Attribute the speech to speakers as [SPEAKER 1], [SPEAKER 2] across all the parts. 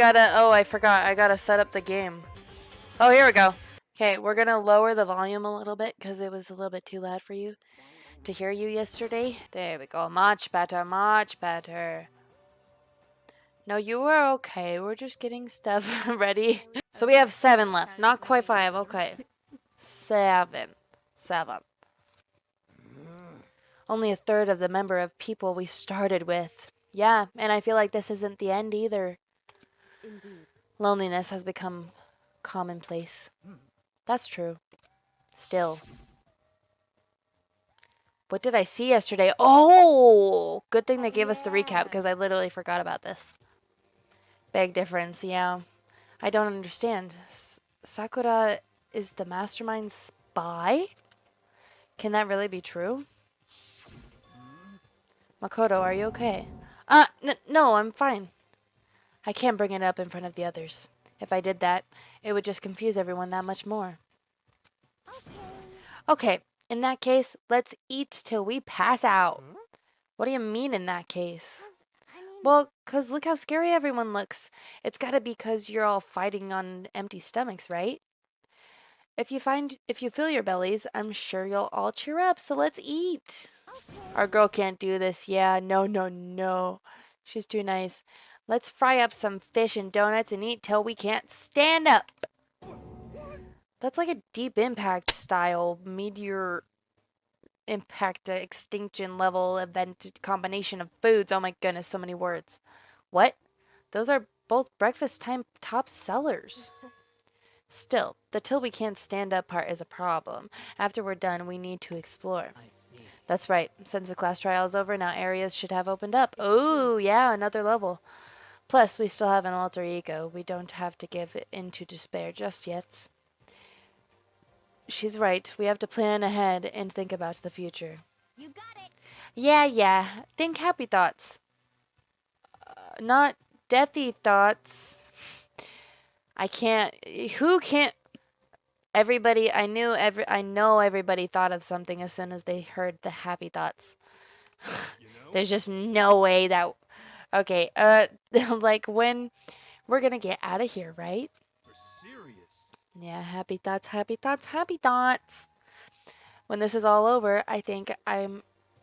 [SPEAKER 1] I forgot. I gotta set up the game. Oh, here we go. Okay, we're gonna lower the volume a little bit because it was a little bit too loud for you to hear you yesterday. There we go. Much better, much better. No, you were okay. We're just getting stuff ready. So we have 7 left. Not quite 5. Okay. 7. 7. Only a third of the number of people we started with. Yeah, and I feel like this isn't the end either.
[SPEAKER 2] Indeed.
[SPEAKER 1] Loneliness has become commonplace. That's true. Still. What did I see yesterday? Oh! Good thing they gave us the recap because I literally forgot about this. Big difference, yeah. I don't understand. Sakura is the mastermind spy? Can that really be true? Makoto, are you okay? No, I'm fine. I can't bring it up in front of the others. If I did that, it would just confuse everyone that much more. Okay, in that case, let's eat till we pass out. What do you mean in that case? Well, 'cause look how scary everyone looks. It's gotta be 'cause you're all fighting on empty stomachs, right? If you fill your bellies, I'm sure you'll all cheer up, so let's eat. Our girl can't do this. Yeah, no. She's too nice. Let's fry up some fish and donuts and eat till we can't stand up. That's like a Deep Impact style meteor impact extinction level event combination of foods. Oh my goodness, so many words. What? Those are both breakfast time top sellers. Still, the till we can't stand up part is a problem. After we're done, we need to explore.
[SPEAKER 2] I see.
[SPEAKER 1] That's right. Since the class trial is over, now areas should have opened up. Oh, yeah, another level. Plus, we still have an alter ego. We don't have to give in to despair just yet. She's right. We have to plan ahead and think about the future.
[SPEAKER 2] You got it.
[SPEAKER 1] Yeah. Think happy thoughts. Not deathy thoughts. I can't. Who can't? Everybody, I know everybody thought of something as soon as they heard the happy thoughts. There's just no way that. Okay, like when we're gonna get out of here, right?
[SPEAKER 3] For serious.
[SPEAKER 1] Yeah, happy thoughts, happy thoughts, happy thoughts. When this is all over, I think I'm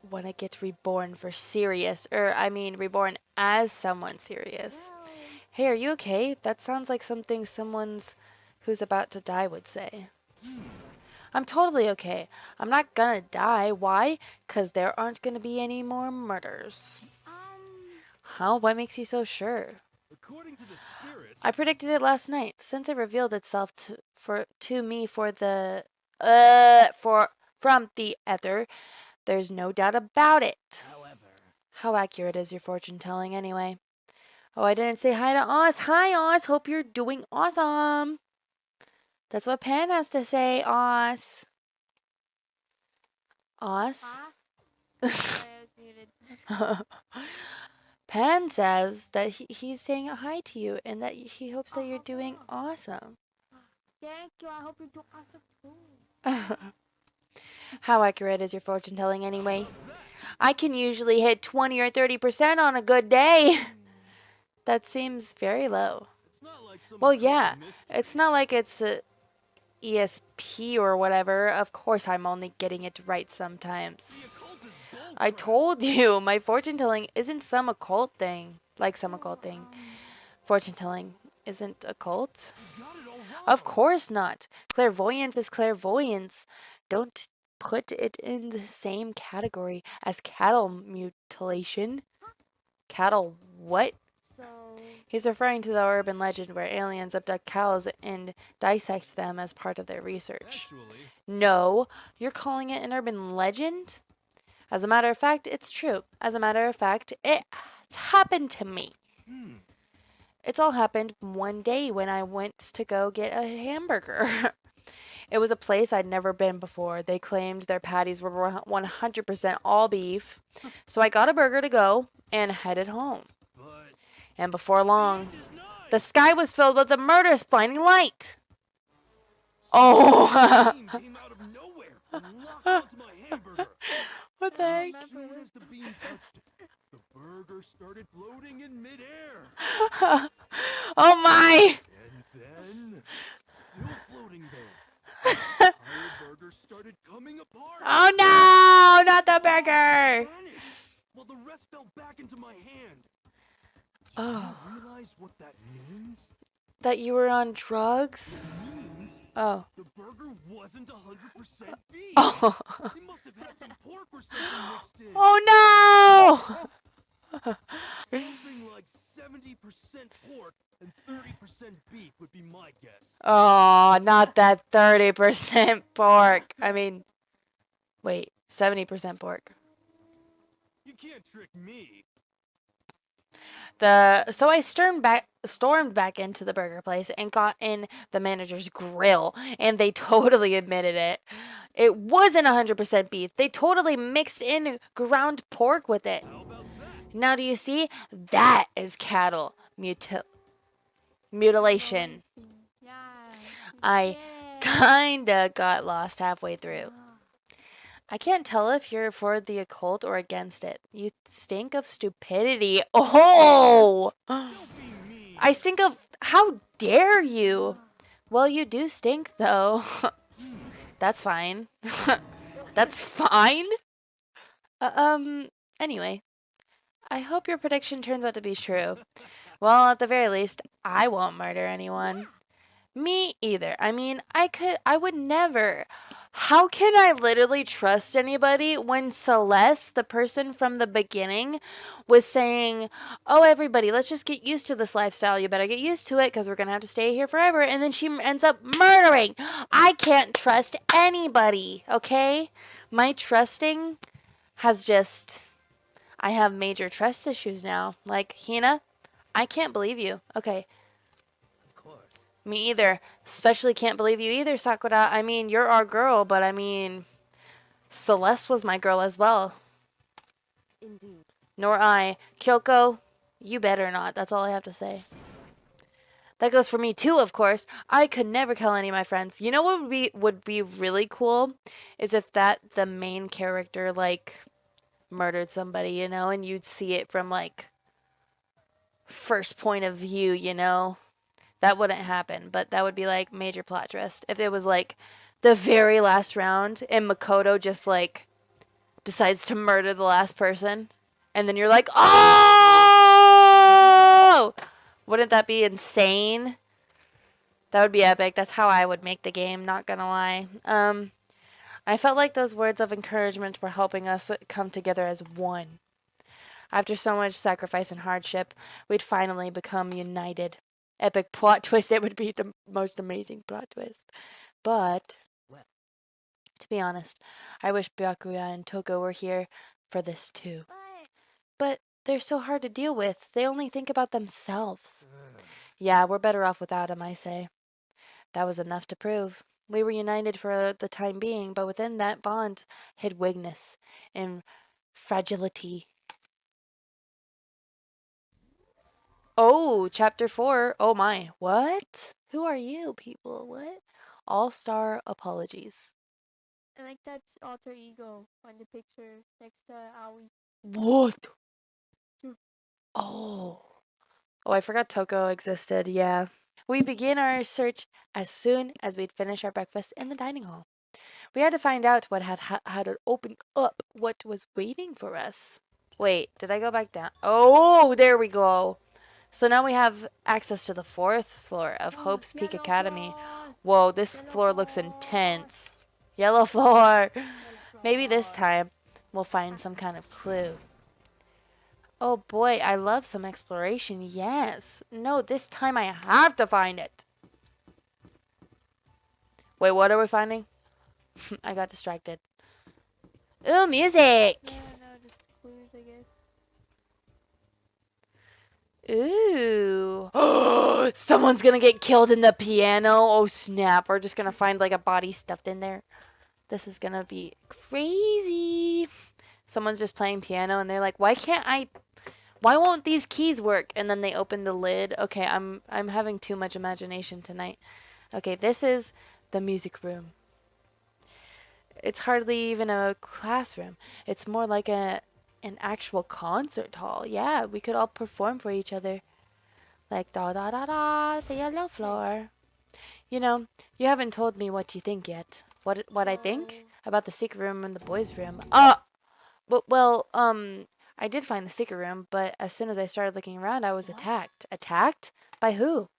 [SPEAKER 1] wanna get reborn for serious, reborn as someone serious. Hey, are you okay? That sounds like something someone's who's about to die would say. I'm totally okay. I'm not gonna die. Why? 'Cause there aren't gonna be any more murders. How? What makes you so sure?
[SPEAKER 3] According to the spirits,
[SPEAKER 1] I predicted it last night. Since it revealed itself to me from the ether, there's no doubt about it.
[SPEAKER 2] However,
[SPEAKER 1] How accurate is your fortune telling anyway? Oh, I didn't say hi to Oz. Hi, Oz. Hope you're doing awesome. That's what Pan has to say, Oz. Oz?
[SPEAKER 2] I was muted.
[SPEAKER 1] Pan says that he's saying hi to you and that he hopes that you're doing awesome.
[SPEAKER 2] Thank you. I hope you're doing awesome too.
[SPEAKER 1] How accurate is your fortune telling anyway? I can usually hit 20 or 30% on a good day. That seems very low.
[SPEAKER 3] it's not like some
[SPEAKER 1] Well, yeah,
[SPEAKER 3] mystery.
[SPEAKER 1] it's not like it's a ESP or whatever. Of course, I'm only getting it right sometimes.
[SPEAKER 3] The occult is bull
[SPEAKER 1] I
[SPEAKER 3] crap.
[SPEAKER 1] told you, my fortune telling isn't some occult thing. Like some occult thing. Fortune telling isn't occult.
[SPEAKER 3] You got it all wrong.
[SPEAKER 1] Of course not. Clairvoyance is clairvoyance. Don't put it in the same category as cattle mutilation. Cattle what?
[SPEAKER 2] So,
[SPEAKER 1] He's referring to the urban legend where aliens abduct cows and dissect them as part of their research.
[SPEAKER 3] Actually,
[SPEAKER 1] No, you're calling it an urban legend? As a matter of fact, it's true. As a matter of fact, it's happened to me. It's all happened one day when I went to go get a hamburger. It was a place I'd never been before. They claimed their patties were 100% all beef. So I got a burger to go and headed home.
[SPEAKER 3] but
[SPEAKER 1] And before long,
[SPEAKER 3] it is not.
[SPEAKER 1] the sky was filled with a murderous blinding light. Oh!
[SPEAKER 3] Beam came out of nowhere and locked onto my hamburger.
[SPEAKER 1] What the heck?
[SPEAKER 3] As soon as the beam touched it, the burger started floating in midair.
[SPEAKER 1] Oh my!
[SPEAKER 3] And then, still floating there, the entire burger started coming apart.
[SPEAKER 1] Oh no! Not the burger!
[SPEAKER 3] Vanished, while the rest fell back into my hand. Do
[SPEAKER 1] Oh.
[SPEAKER 3] you realize what that means?
[SPEAKER 1] That you were on drugs?
[SPEAKER 3] Means
[SPEAKER 1] Oh.
[SPEAKER 3] the burger wasn't 100% beef.
[SPEAKER 1] Oh.
[SPEAKER 3] It must have had some pork or something mixed in.
[SPEAKER 1] Oh no!
[SPEAKER 3] Something like 70% pork and 30% beef would be my guess.
[SPEAKER 1] Oh, not that 30% pork. I mean, wait, 70% pork.
[SPEAKER 3] You can't trick me.
[SPEAKER 1] So I stormed back into the burger place and got in the manager's grill, and they totally admitted it. It wasn't 100% beef. They totally mixed in ground pork with it.
[SPEAKER 3] How about that?
[SPEAKER 1] Now do you see? That is cattle mutilation.
[SPEAKER 2] Yeah.
[SPEAKER 1] I kinda got lost halfway through. I can't tell if you're for the occult or against it. You stink of stupidity. Oh!
[SPEAKER 3] Don't be mean.
[SPEAKER 1] I stink of... How dare you? Well, you do stink, though. That's fine. That's fine? Anyway. I hope your prediction turns out to be true. Well, at the very least, I won't murder anyone. Me either. I mean, I would never. How can I literally trust anybody when Celeste, the person from the beginning, was saying, oh, everybody, let's just get used to this lifestyle. You better get used to it because we're going to have to stay here forever. And then she ends up murdering. I can't trust anybody, okay? My trusting has just... I have major trust issues now. Like, Hina, I can't believe you. Okay. Me either. Especially can't believe you either, Sakura. I mean, you're our girl, but I mean, Celeste was my girl as well.
[SPEAKER 2] Indeed.
[SPEAKER 1] Nor I. Kyoko, you better not. That's all I have to say. That goes for me too, of course. I could never kill any of my friends. You know what would be really cool? Is if the main character, like, murdered somebody, you know, and you'd see it from, like, first point of view, you know? That wouldn't happen, but that would be like major plot twist. If it was like the very last round and Makoto just like decides to murder the last person, and then you're like, oh! Wouldn't that be insane? That would be epic. That's how I would make the game, not gonna lie. I felt like those words of encouragement were helping us come together as one. After so much sacrifice and hardship, we'd finally become united. Epic plot twist. It would be the most amazing plot twist. But, to be honest, I wish Byakuya and Toko were here for this too. But they're so hard to deal with. They only think about themselves. Yeah, we're better off without them, I say. That was enough to prove. We were united for the time being, but within that bond hid weakness and fragility. Oh, chapter 4. Oh my. What? Who are you, people? What? All-star apologies.
[SPEAKER 2] I like that alter ego on the picture next to Aoi.
[SPEAKER 1] What? Oh. Oh, I forgot Toko existed. Yeah. We began our search as soon as we'd finished our breakfast in the dining hall. We had to find out what had opened up what was waiting for us. Wait, did I go back down? Oh, there we go. So now we have access to the 4th floor of Hope's Peak Academy. Whoa, this floor looks intense. Yellow floor. Maybe this time we'll find some kind of clue. Oh boy, I love some exploration. Yes. No, this time I have to find it. Wait, what are we finding? I got distracted. Ooh, music.
[SPEAKER 2] Yeah, no, just clues, I guess.
[SPEAKER 1] Ooh. Someone's gonna get killed in the piano. Oh, snap. We're just gonna find like a body stuffed in there. This is gonna be crazy. Someone's just playing piano and they're like, why won't these keys work? And then they open the lid. Okay, I'm having too much imagination tonight. Okay, this is the music room. It's hardly even a classroom. It's more like a An actual concert hall. Yeah, we could all perform for each other. Like da da da da, the yellow floor. You know, you haven't told me what you think yet. What I think about the secret room and the boys' room. I did find the secret room, but as soon as I started looking around, I was attacked. Attacked? By who?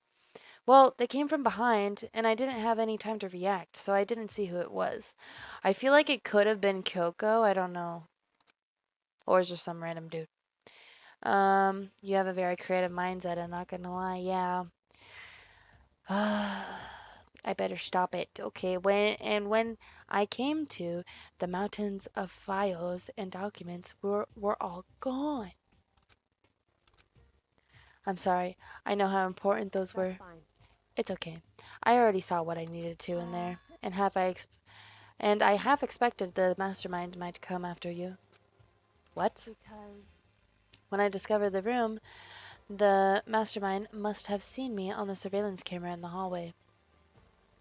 [SPEAKER 1] Well, they came from behind, and I didn't have any time to react, so I didn't see who it was. I feel like it could have been Kyoko, I don't know. Or is just some random dude. You have a very creative mindset, I'm not gonna lie, yeah. I better stop it. Okay, when I came to, the mountains of files and documents were all gone. I'm sorry. I know how important those were.
[SPEAKER 2] Fine.
[SPEAKER 1] It's okay. I already saw what I needed to in there, and I half expected the mastermind might come after you. What?
[SPEAKER 2] Because
[SPEAKER 1] When I discovered the room, the mastermind must have seen me on the surveillance camera in the hallway.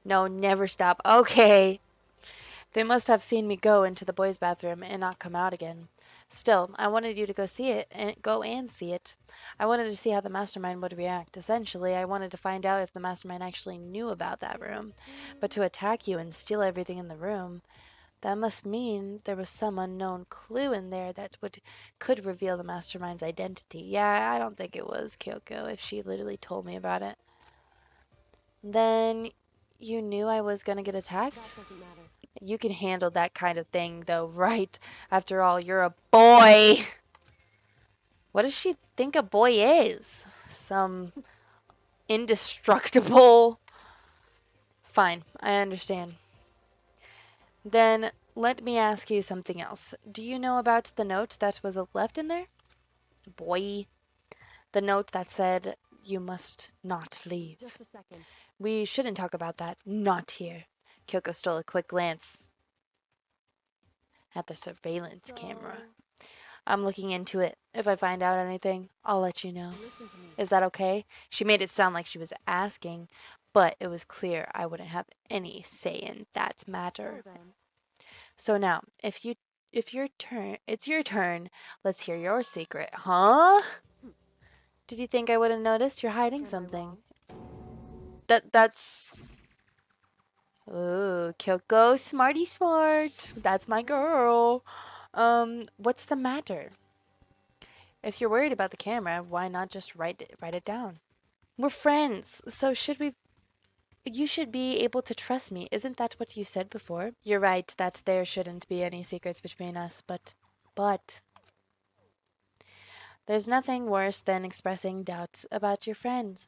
[SPEAKER 1] No, never stop. Okay. They must have seen me go into the boys' bathroom and not come out again. Still, I wanted you to go see it and go and see it. I wanted to see how the mastermind would react. Essentially, I wanted to find out if the mastermind actually knew about that room. But to attack you and steal everything in the room, that must mean there was some unknown clue in there that could reveal the mastermind's identity. Yeah, I don't think it was Kyoko if she literally told me about it. Then you knew I was gonna get attacked?
[SPEAKER 2] that doesn't matter.
[SPEAKER 1] You can handle that kind of thing, though, right? After all, you're a boy. What does she think a boy is? Some indestructible. Fine, I understand. Then let me ask you something else. Do you know about the note that was left in there? Boy. The note that said, you must not leave.
[SPEAKER 2] Just a second.
[SPEAKER 1] We shouldn't talk about that. Not here. Kyoko stole a quick glance at the surveillance camera. I'm looking into it. If I find out anything, I'll let you know.
[SPEAKER 2] Listen to me.
[SPEAKER 1] Is that okay? She made it sound like she was asking, but it was clear I wouldn't have any say in that matter.
[SPEAKER 2] So then,
[SPEAKER 1] So now, it's your turn. Let's hear your secret. Huh? Did you think I would have noticed you're hiding
[SPEAKER 2] am I
[SPEAKER 1] something?
[SPEAKER 2] wrong?
[SPEAKER 1] That's Ooh, Kyoko, smarty smart. That's my girl. What's the matter? If you're worried about the camera, why not just write it down? We're friends, so you should be able to trust me. Isn't that what you said before? You're right that there shouldn't be any secrets between us, but there's nothing worse than expressing doubts about your friends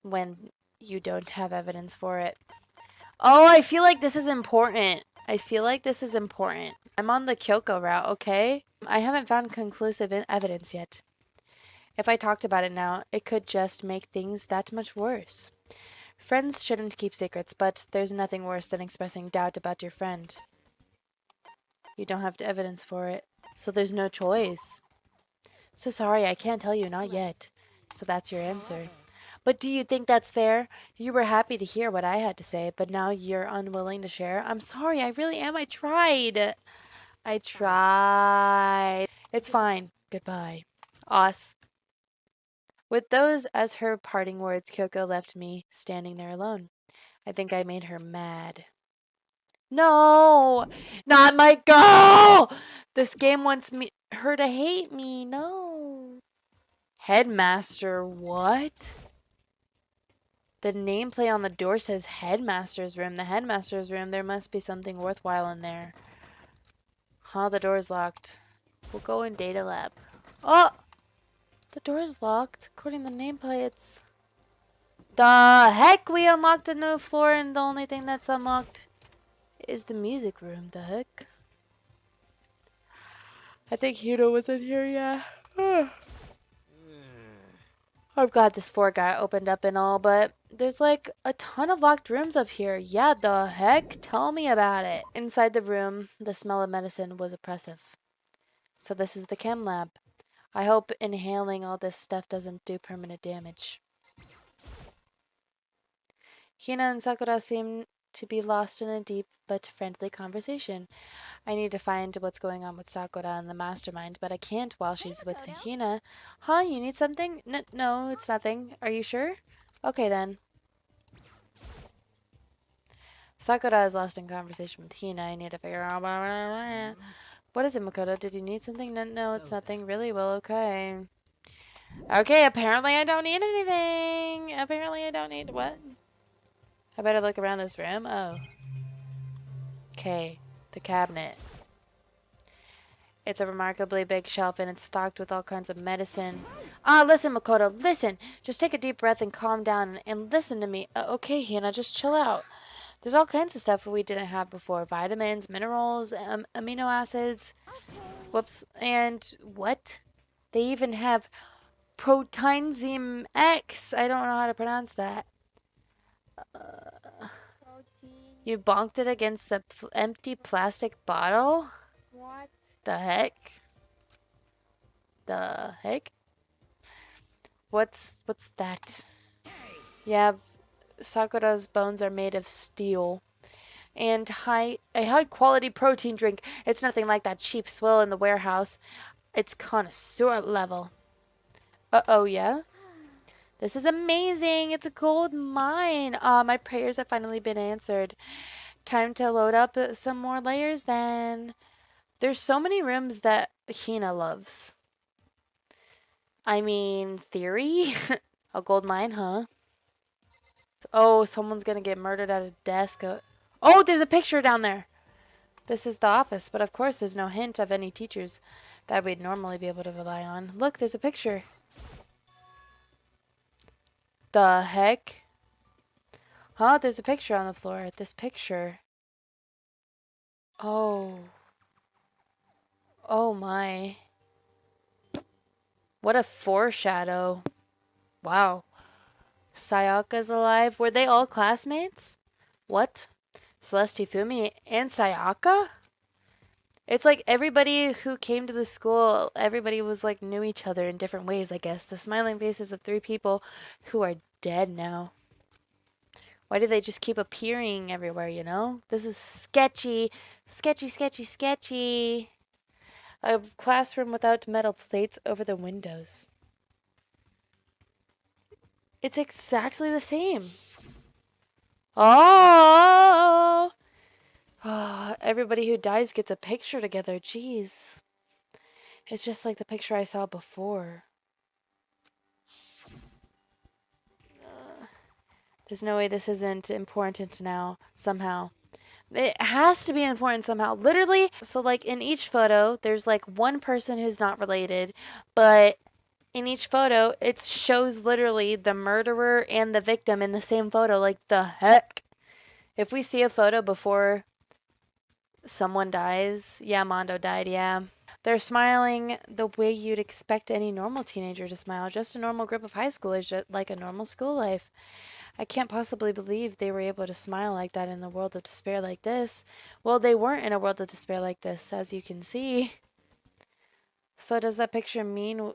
[SPEAKER 1] when you don't have evidence for it. Oh, I feel like this is important. I'm on the Kyoko route, okay? I haven't found conclusive evidence yet. If I talked about it now, it could just make things that much worse. Friends shouldn't keep secrets, but there's nothing worse than expressing doubt about your friend. You don't have evidence for it, so there's no choice. So sorry, I can't tell you, not yet. So that's your answer. But do you think that's fair? You were happy to hear what I had to say, but now you're unwilling to share. I'm sorry, I really am. I tried. It's fine. Goodbye. Us. With those as her parting words, Kyoko left me standing there alone. I think I made her mad. No! Not my girl! This game wants her to hate me. No. Headmaster, what? The nameplate on the door says Headmaster's room. The Headmaster's room, there must be something worthwhile in there. Huh, the door's locked. We'll go in data lab. Oh! The door's locked, according to the nameplates. The heck? We unlocked a new floor and the only thing that's unlocked is the music room. The heck? I think Hiro was in here, yeah. I'm glad this floor got opened up and all, but there's like a ton of locked rooms up here. Yeah, the heck? Tell me about it. Inside the room, the smell of medicine was oppressive. So this is the chem lab. I hope inhaling all this stuff doesn't do permanent damage. Hina and Sakura seem to be lost in a deep but friendly conversation. I need to find what's going on with Sakura and the mastermind, but I can't while she's with Hina. Huh? You need something? No, it's nothing. Are you sure? Okay then. Sakura is lost in conversation with Hina. I need to figure out. What is it, Makoto? Did you need something? No, it's nothing. Really? Well, okay. Okay, apparently I don't need anything. Apparently I don't need what? I better look around this room. Oh. Okay. The cabinet. It's a remarkably big shelf and it's stocked with all kinds of medicine. Ah, listen, Makoto, listen. Just take a deep breath and calm down and listen to me. Okay, Hina, just chill out. There's all kinds of stuff we didn't have before. Vitamins, minerals, amino acids. Whoops. And what? They even have Proteinzyme X. I don't know how to pronounce that. You bonked it against a empty plastic bottle?
[SPEAKER 2] What?
[SPEAKER 1] The heck? The heck? What's that? Yeah, Sakura's bones are made of steel. And a high quality protein drink. It's nothing like that cheap swill in the warehouse. It's connoisseur level. Uh-oh, yeah? This is amazing. It's a gold mine. My prayers have finally been answered. Time to load up some more layers then. There's so many rooms that Hina loves. I mean, theory? A gold mine, huh? Oh, someone's gonna get murdered at a desk. Oh, there's a picture down there. This is the office, but of course there's no hint of any teachers that we'd normally be able to rely on. Look, there's a picture. The heck? Huh? There's a picture on the floor. This picture. Oh. Oh my. What a foreshadow. Wow. Sayaka's alive. Were they all classmates? What? Celeste Hifumi and Sayaka? It's like everybody who came to the school, everybody was like knew each other in different ways, I guess. The smiling faces of 3 people who are dead now. Why do they just keep appearing everywhere, you know? This is sketchy. Sketchy, sketchy, sketchy. A classroom without metal plates over the windows. It's exactly the same. Oh! Everybody who dies gets a picture together. Jeez. It's just like the picture I saw before. There's no way this isn't important now, somehow. It has to be important somehow. Literally, so like in each photo, there's like one person who's not related, but in each photo, it shows literally the murderer and the victim in the same photo. Like, the heck? If we see a photo before someone dies, yeah, Mondo died, yeah. They're smiling the way you'd expect any normal teenager to smile. Just a normal group of high schoolers, just like a normal school life. I can't possibly believe they were able to smile like that in the world of despair like this. Well, they weren't in a world of despair like this, as you can see. So does that picture mean,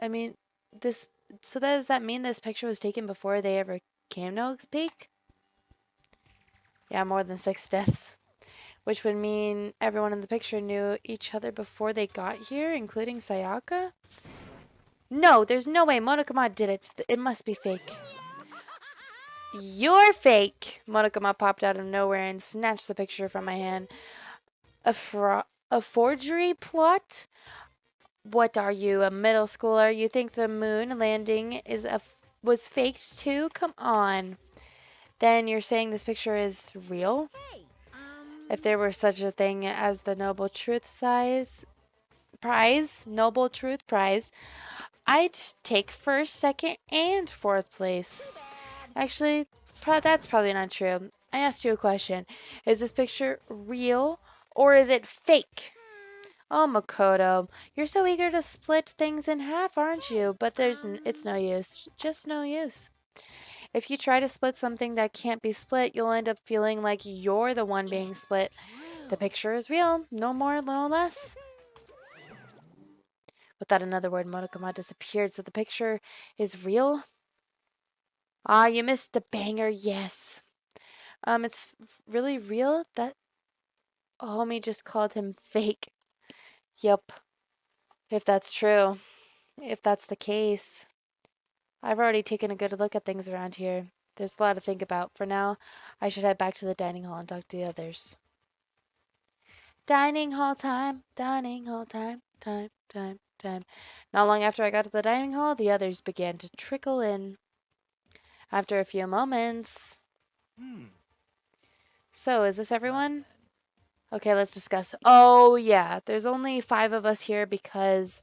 [SPEAKER 1] I mean, this, so does that mean this picture was taken before they ever came to Oaks Peak? Yeah, more than 6 deaths. Which would mean everyone in the picture knew each other before they got here, including Sayaka? No, there's no way Monokuma did it. It must be fake. You're fake! Monokuma popped out of nowhere and snatched the picture from my hand. A forgery plot? What are you, a middle schooler? You think the moon landing was faked too? Come on. Then you're saying this picture is real? If there were such a thing as the Noble Truth Noble Truth Prize, I'd take first, second, and fourth place. Actually, that's probably not true. I asked you a question. Is this picture real or is it fake? Oh, Makoto, you're so eager to split things in half, aren't you? But it's no use. Just no use. If you try to split something that can't be split, you'll end up feeling like you're the one being split. The picture is real. No more, no less. Without another word, Monokuma disappeared, so the picture is real? Ah, you missed the banger, yes. It's really real? That homie just called him fake. Yep. If that's true. If that's the case. I've already taken a good look at things around here. There's a lot to think about. For now, I should head back to the dining hall and talk to the others. Dining hall time, dining hall time, time. Not long after I got to the dining hall, the others began to trickle in. After a few moments. So, is this everyone? Okay, let's discuss. Oh, yeah, there's only 5 of us here because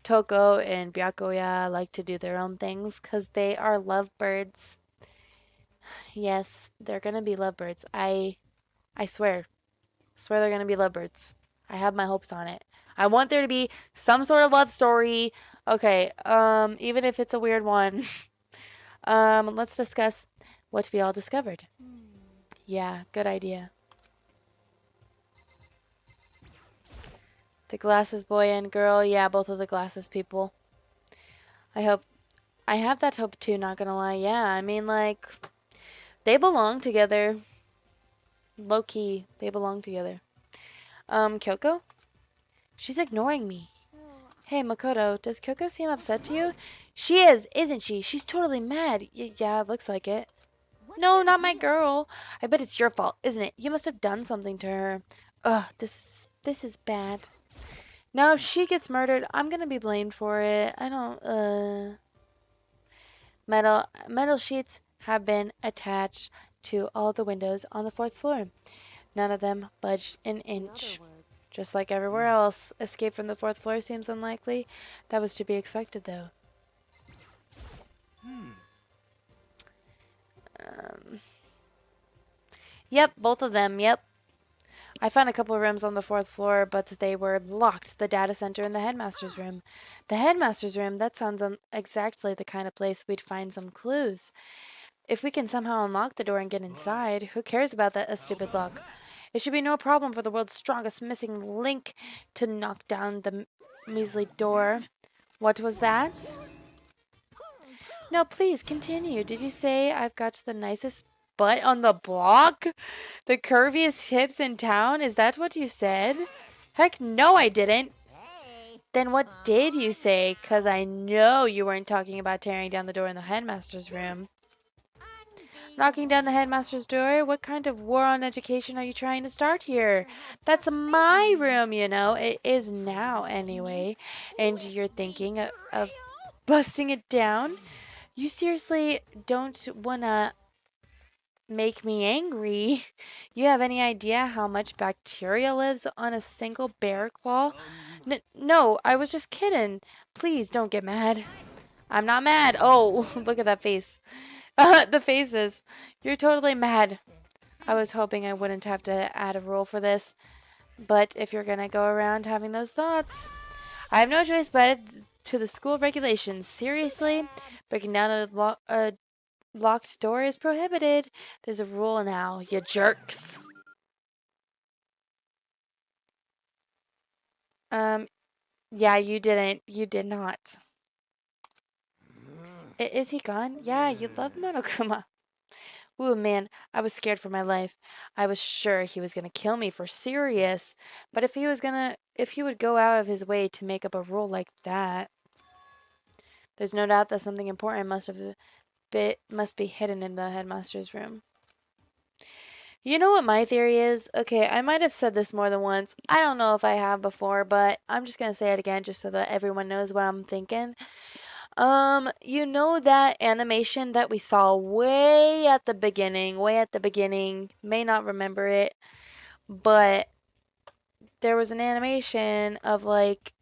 [SPEAKER 1] Toko and Byakuya like to do their own things because they are lovebirds. Yes, they're gonna be lovebirds. I swear. Swear they're gonna be lovebirds. I have my hopes on it. I want there to be some sort of love story. Okay, even if it's a weird one. Let's discuss what we all discovered. Yeah, good idea. The glasses boy and girl, yeah, both of the glasses people. I have that hope too, not gonna lie. Yeah, I mean, like, they belong together. Low key, they belong together. Kyoko? She's ignoring me. Hey, Makoto, does Kyoko seem upset to you? She is, isn't she? She's totally mad. Yeah, it looks like it. No, not my girl. I bet it's your fault, isn't it? You must have done something to her. Ugh, this is bad. Now, if she gets murdered, I'm gonna be blamed for it. I don't, Metal sheets have been attached to all the windows on the 4th floor. None of them budged an inch. Just like everywhere else, escape from the 4th floor seems unlikely. That was to be expected, though. Yep, both of them, yep. I found a couple of rooms on the 4th floor, but they were locked. The data center and the headmaster's room. The headmaster's room? That sounds exactly the kind of place we'd find some clues. If we can somehow unlock the door and get inside, who cares about that stupid lock? It should be no problem for the world's strongest missing link to knock down the measly door. What was that? No, please, continue. Did you say I've got the nicest butt on the block? The curviest hips in town? Is that what you said? Heck no, I didn't. Then what did you say? 'Cause I know you weren't talking about tearing down the door in the headmaster's room. Knocking down the headmaster's door? What kind of war on education are you trying to start here? That's my room, you know. It is now, anyway. And you're thinking of busting it down? You seriously don't wanna make me angry? You have any idea how much bacteria lives on a single bear claw? No, I was just kidding. Please don't get mad. I'm not mad. Oh, look at that face. The faces. You're totally mad. I was hoping I wouldn't have to add a rule for this. But if you're gonna go around having those thoughts, I have no choice but to the school regulations. Seriously? Breaking down a locked door is prohibited. There's a rule now, you jerks. Yeah, you didn't. You did not. Is he gone? Yeah, you love Monokuma. Ooh, man, I was scared for my life. I was sure he was gonna kill me for serious. But if he would go out of his way to make up a rule like that, there's no doubt that something important must be hidden in the headmaster's room. You know what my theory is? Okay, I might have said this more than once. I don't know if I have before, but I'm just gonna say it again just so that everyone knows what I'm thinking. You know that animation that we saw way at the beginning, may not remember it, but there was an animation of like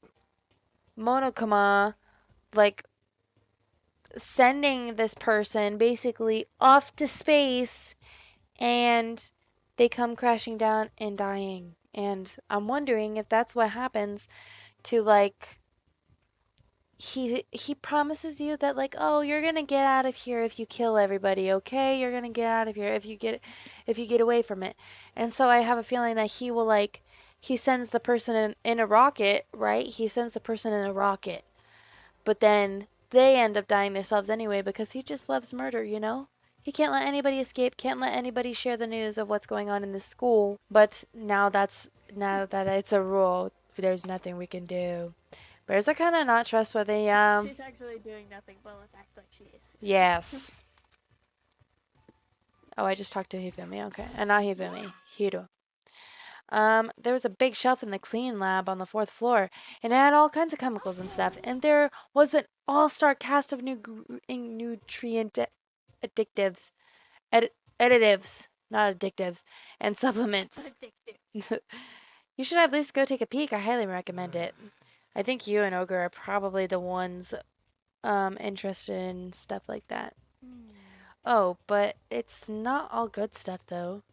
[SPEAKER 1] Monokuma like sending this person basically off to space and they come crashing down and dying. And I'm wondering if that's what happens to like he promises you that like, oh, you're gonna get out of here if you kill everybody, okay? You're gonna get out of here if you get away from it. And so I have a feeling that he sends the person in a rocket, right? He sends the person in a rocket, but then they end up dying themselves anyway because he just loves murder, you know? He can't let anybody escape, can't let anybody share the news of what's going on in the school. But now that it's a rule, there's nothing we can do. Bears are kind of not trustworthy.
[SPEAKER 2] She's actually doing nothing, but let's act like she is.
[SPEAKER 1] Yes. Oh, I just talked to Hifumi. Okay, and not Hifumi. Hiro. There was a big shelf in the clean lab on the fourth floor, and it had all kinds of chemicals and stuff. And there was an all-star cast of nutrient additives, additives, not addictives, and supplements.
[SPEAKER 2] Addictive.
[SPEAKER 1] You should at least go take a peek. I highly recommend it. I think you and Ogre are probably the ones interested in stuff like that. Oh, but it's not all good stuff though.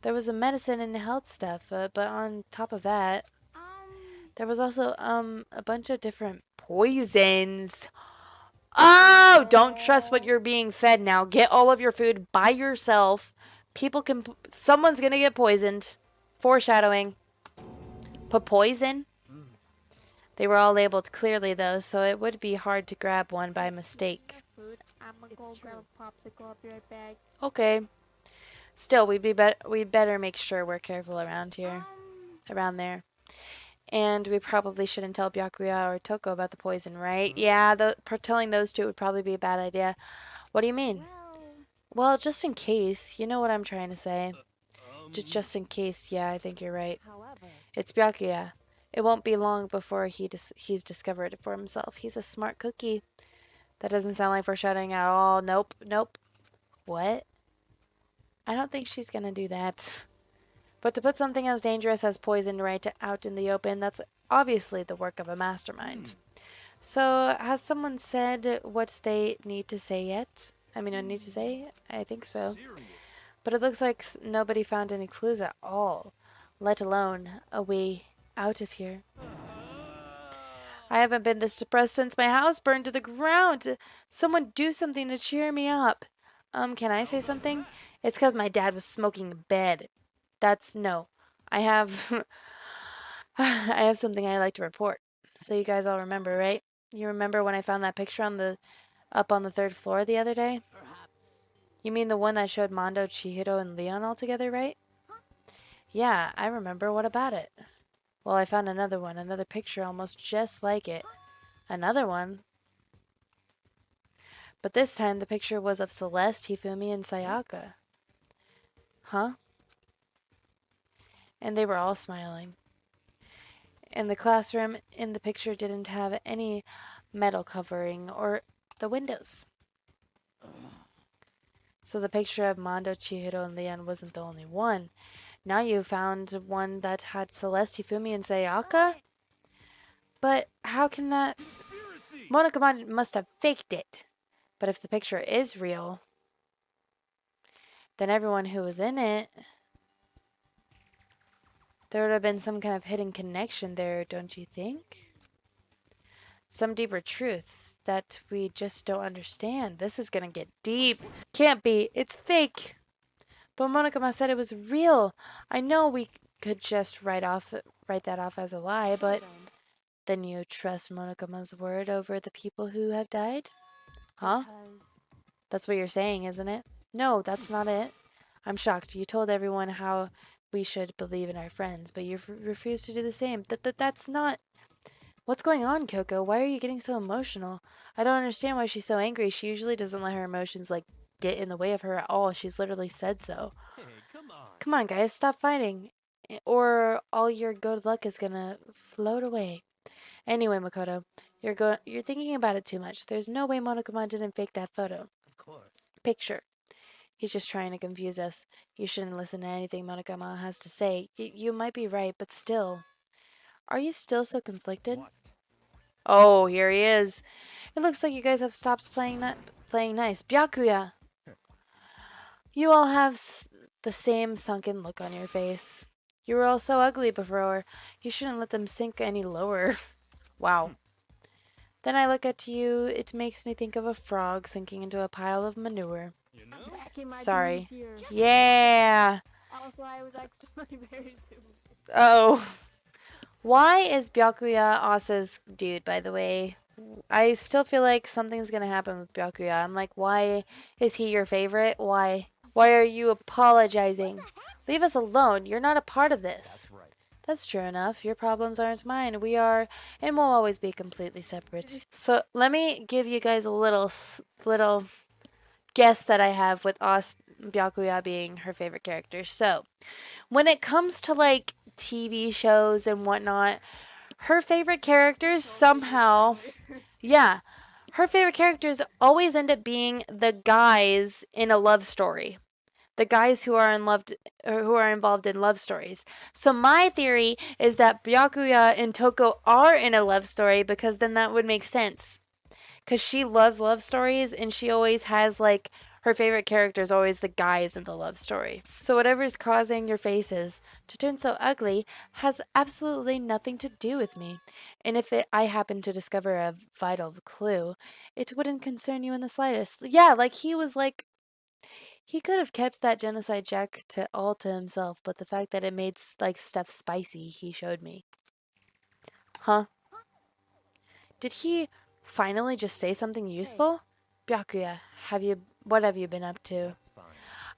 [SPEAKER 1] There was the medicine and health stuff, but on top of that, there was also a bunch of different poisons. Oh, don't trust what you're being fed now. Get all of your food by yourself. Someone's gonna get poisoned. Foreshadowing. Put poison? They were all labeled clearly though, so it would be hard to grab one by mistake.
[SPEAKER 2] Food. I'm gonna go grab a popsicle. I'll be right back.
[SPEAKER 1] Okay. Still, we'd better make sure we're careful around here. Around there. And we probably shouldn't tell Byakuya or Toko about the poison, right? Yeah, telling those two would probably be a bad idea. What do you mean? Well, just in case. You know what I'm trying to say. Just in case, yeah, I think you're right. It's Byakuya. It won't be long before he's discovered it for himself. He's a smart cookie. That doesn't sound like foreshadowing at all. Nope, nope. What? I don't think she's gonna do that. But to put something as dangerous as poison out in the open, that's obviously the work of a mastermind. So, has someone said what they need to say yet? I mean, I need to say? I think so. But it looks like nobody found any clues at all, let alone a way out of here. I haven't been this depressed since my house burned to the ground. Someone do something to cheer me up. Can I say something? It's because my dad was smoking in bed. No. I have I have something I'd like to report. So you guys all remember, right? You remember when I found that picture up on the third floor the other day? You mean the one that showed Mondo, Chihiro, and Leon all together, right? Yeah, I remember. What about it? Well, I found another picture almost just like it. Another one? But this time the picture was of Celeste, Hifumi, and Sayaka. Huh? And they were all smiling. And the classroom in the picture didn't have any metal covering or the windows. So the picture of Mondo, Chihiro, and Leon wasn't the only one. Now you found one that had Celeste, Hifumi, and Sayaka? But how can that... Monokuma must have faked it. But if the picture is real, then everyone who was in it... There would have been some kind of hidden connection there, don't you think? Some deeper truth that we just don't understand. This is gonna get deep. Can't be. It's fake. But Monokuma said it was real. I know we could just write that off as a lie, but then you trust Monokuma's word over the people who have died? Huh? That's what you're saying, isn't it? No, that's not it. I'm shocked. You told everyone how we should believe in our friends, but you refuse to do the same. That's not... What's going on, Kyoko? Why are you getting so emotional? I don't understand why she's so angry. She usually doesn't let her emotions, get in the way of her at all. She's literally said so.
[SPEAKER 3] Hey, come on.
[SPEAKER 1] Come on, guys, stop fighting. Or all your good luck is gonna float away. Anyway, Makoto, you're thinking about it too much. There's no way Monokuma didn't fake that photo.
[SPEAKER 3] Of course.
[SPEAKER 1] Picture. He's just trying to confuse us. You shouldn't listen to anything Monokuma has to say. You might be right, but still. Are you still so conflicted?
[SPEAKER 3] What?
[SPEAKER 1] Oh, here he is. It looks like you guys have stopped playing nice. Byakuya! You all have the same sunken look on your face. You were all so ugly before. You shouldn't let them sink any lower. Wow. Then I look at you, it makes me think of a frog sinking into a pile of manure.
[SPEAKER 3] You know?
[SPEAKER 1] Sorry. Yeah!
[SPEAKER 2] Also, I was actually very soon.
[SPEAKER 1] Oh. Why is Byakuya Asa's dude, by the way? I still feel like something's gonna happen with Byakuya. I'm like, why is he your favorite? Why? Why are you apologizing? Leave us alone. You're not a part of this.
[SPEAKER 3] That's right.
[SPEAKER 1] That's true enough. Your problems aren't mine. We are and will always be completely separate. So let me give you guys a little guess that I have with us Byakuya being her favorite character. So when it comes to like TV shows and whatnot, her favorite characters somehow, yeah, her favorite characters always end up being the guys in a love story. The guys who are in love, or who are involved in love stories. So my theory is that Byakuya and Toko are in a love story because then that would make sense. Because she loves love stories and she always has like her favorite character is always the guys in the love story. So whatever's causing your faces to turn so ugly has absolutely nothing to do with me. And if I happen to discover a vital clue, it wouldn't concern you in the slightest. Yeah, like he was like he could have kept that genocide check to all to himself, but the fact that it made like stuff spicy, he showed me. Huh? Did he finally just say something useful? Byakuya, what have you been up to?
[SPEAKER 3] That's fine.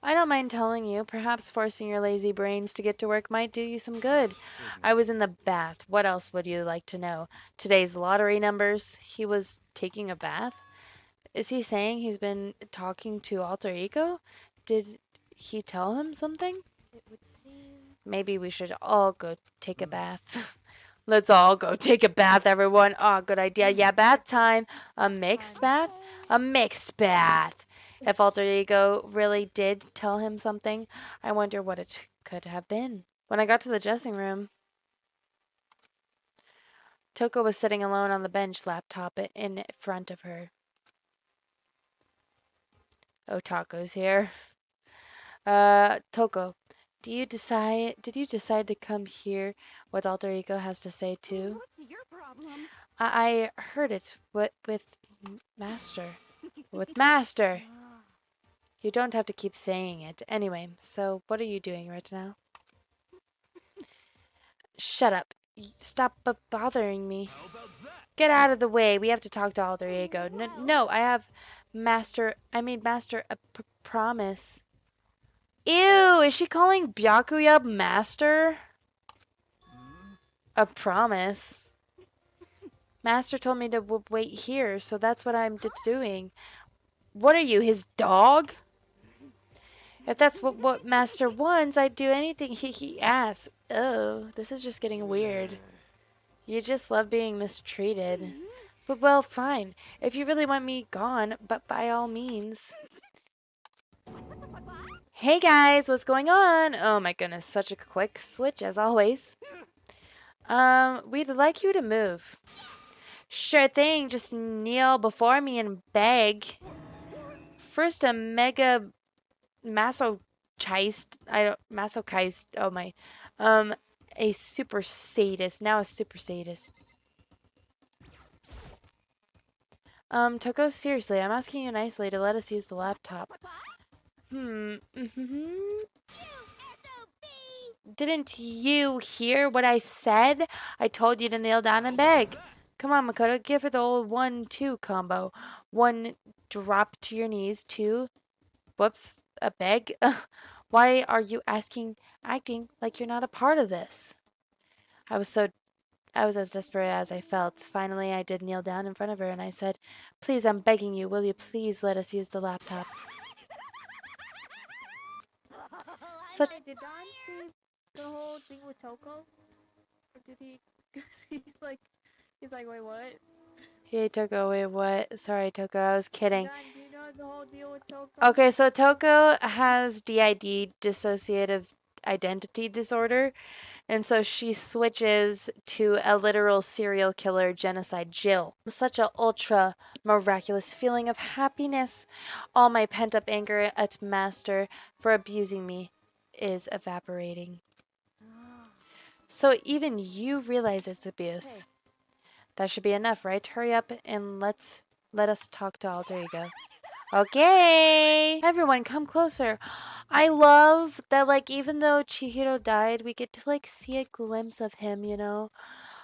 [SPEAKER 1] I don't mind telling you, perhaps forcing your lazy brains to get to work might do you some good.
[SPEAKER 3] There's
[SPEAKER 1] I
[SPEAKER 3] no
[SPEAKER 1] was in the bath. What else would you like to know? Today's lottery numbers. He was taking a bath? Is he saying he's been talking to Alter Ego? Did he tell him something?
[SPEAKER 2] It would seem.
[SPEAKER 1] Maybe we should all go take a bath. Let's all go take a bath, everyone. Oh, good idea. Yeah, bath time. A mixed bath? A mixed bath. If Alter Ego really did tell him something, I wonder what it could have been. When I got to the dressing room, Toko was sitting alone on the bench, laptop in front of her. Otako's here. Toko, did you decide to come hear what Alter Ego has to say too?
[SPEAKER 2] What's your problem?
[SPEAKER 1] I heard it with Master. With Master! You don't have to keep saying it. Anyway, so what are you doing right now? Shut up. Stop bothering me.
[SPEAKER 3] How about that?
[SPEAKER 1] Get out of the way. We have to talk to Alter Ego. No, I made Master a promise. Ew, is she calling Byakuya Master? A promise? Master told me to wait here, so that's what I'm doing. What are you, his dog? If that's what Master wants, I'd do anything he asks. Oh, this is just getting weird. You just love being mistreated. But well, fine. If you really want me gone, but by all means. Hey guys, what's going on? Oh my goodness, such a quick switch as always. We'd like you to move. Sure thing, just kneel before me and beg. First a mega masochist, oh my, a super sadist, now a super sadist. Toko, seriously, I'm asking you nicely to let us use the laptop. Didn't you hear what I said? I told you to kneel down and beg. Come on, Makoto, give her the old 1-2 combo. 1, drop to your knees. 2, whoops, a beg. Why are you acting like you're not a part of this? I was as desperate as I felt. Finally, I did kneel down in front of her and I said, "Please, I'm begging you, will you please let us use the laptop?" Such
[SPEAKER 2] Did Don see the whole thing with Toko? Or did he? Cause he's like, wait, what?
[SPEAKER 1] Hey, Toko, wait, what? Sorry, Toko, I was kidding.
[SPEAKER 2] Don, do you know the whole deal with Toko?
[SPEAKER 1] Okay, so Toko has DID, dissociative identity disorder, and so she switches to a literal serial killer genocide Jill. Such a ultra miraculous feeling of happiness. All my pent up anger at Master for abusing me is evaporating. So even you realize it's abuse.
[SPEAKER 2] Hey.
[SPEAKER 1] That should be enough, right? Hurry up and let us talk to Alter Ego. Okay. Everyone, come closer. I love that, like, even though Chihiro died, we get to, like, see a glimpse of him, you know?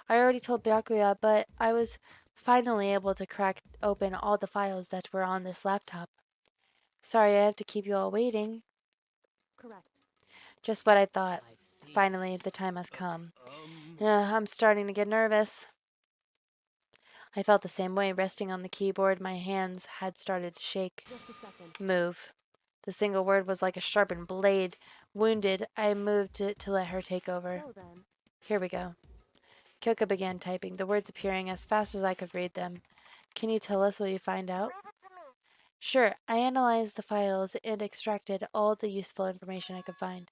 [SPEAKER 1] I already told Byakuya, but I was finally able to crack open all the files that were on this laptop. Sorry I have to keep you all waiting.
[SPEAKER 2] Correct.
[SPEAKER 1] Just what I thought.
[SPEAKER 3] I see.
[SPEAKER 1] Finally, the time has come.
[SPEAKER 3] Um,
[SPEAKER 1] I'm starting to get nervous. I felt the same way. Resting on the keyboard, my hands had started to shake.
[SPEAKER 2] Just a second.
[SPEAKER 1] Move. The single word was like a sharpened blade. Wounded, I moved to let her take over.
[SPEAKER 2] So then,
[SPEAKER 1] Here we go. Kyoko began typing, the words appearing as fast as I could read them. Can you tell us what you find out? Sure, I analyzed the files and extracted all the useful information I could find.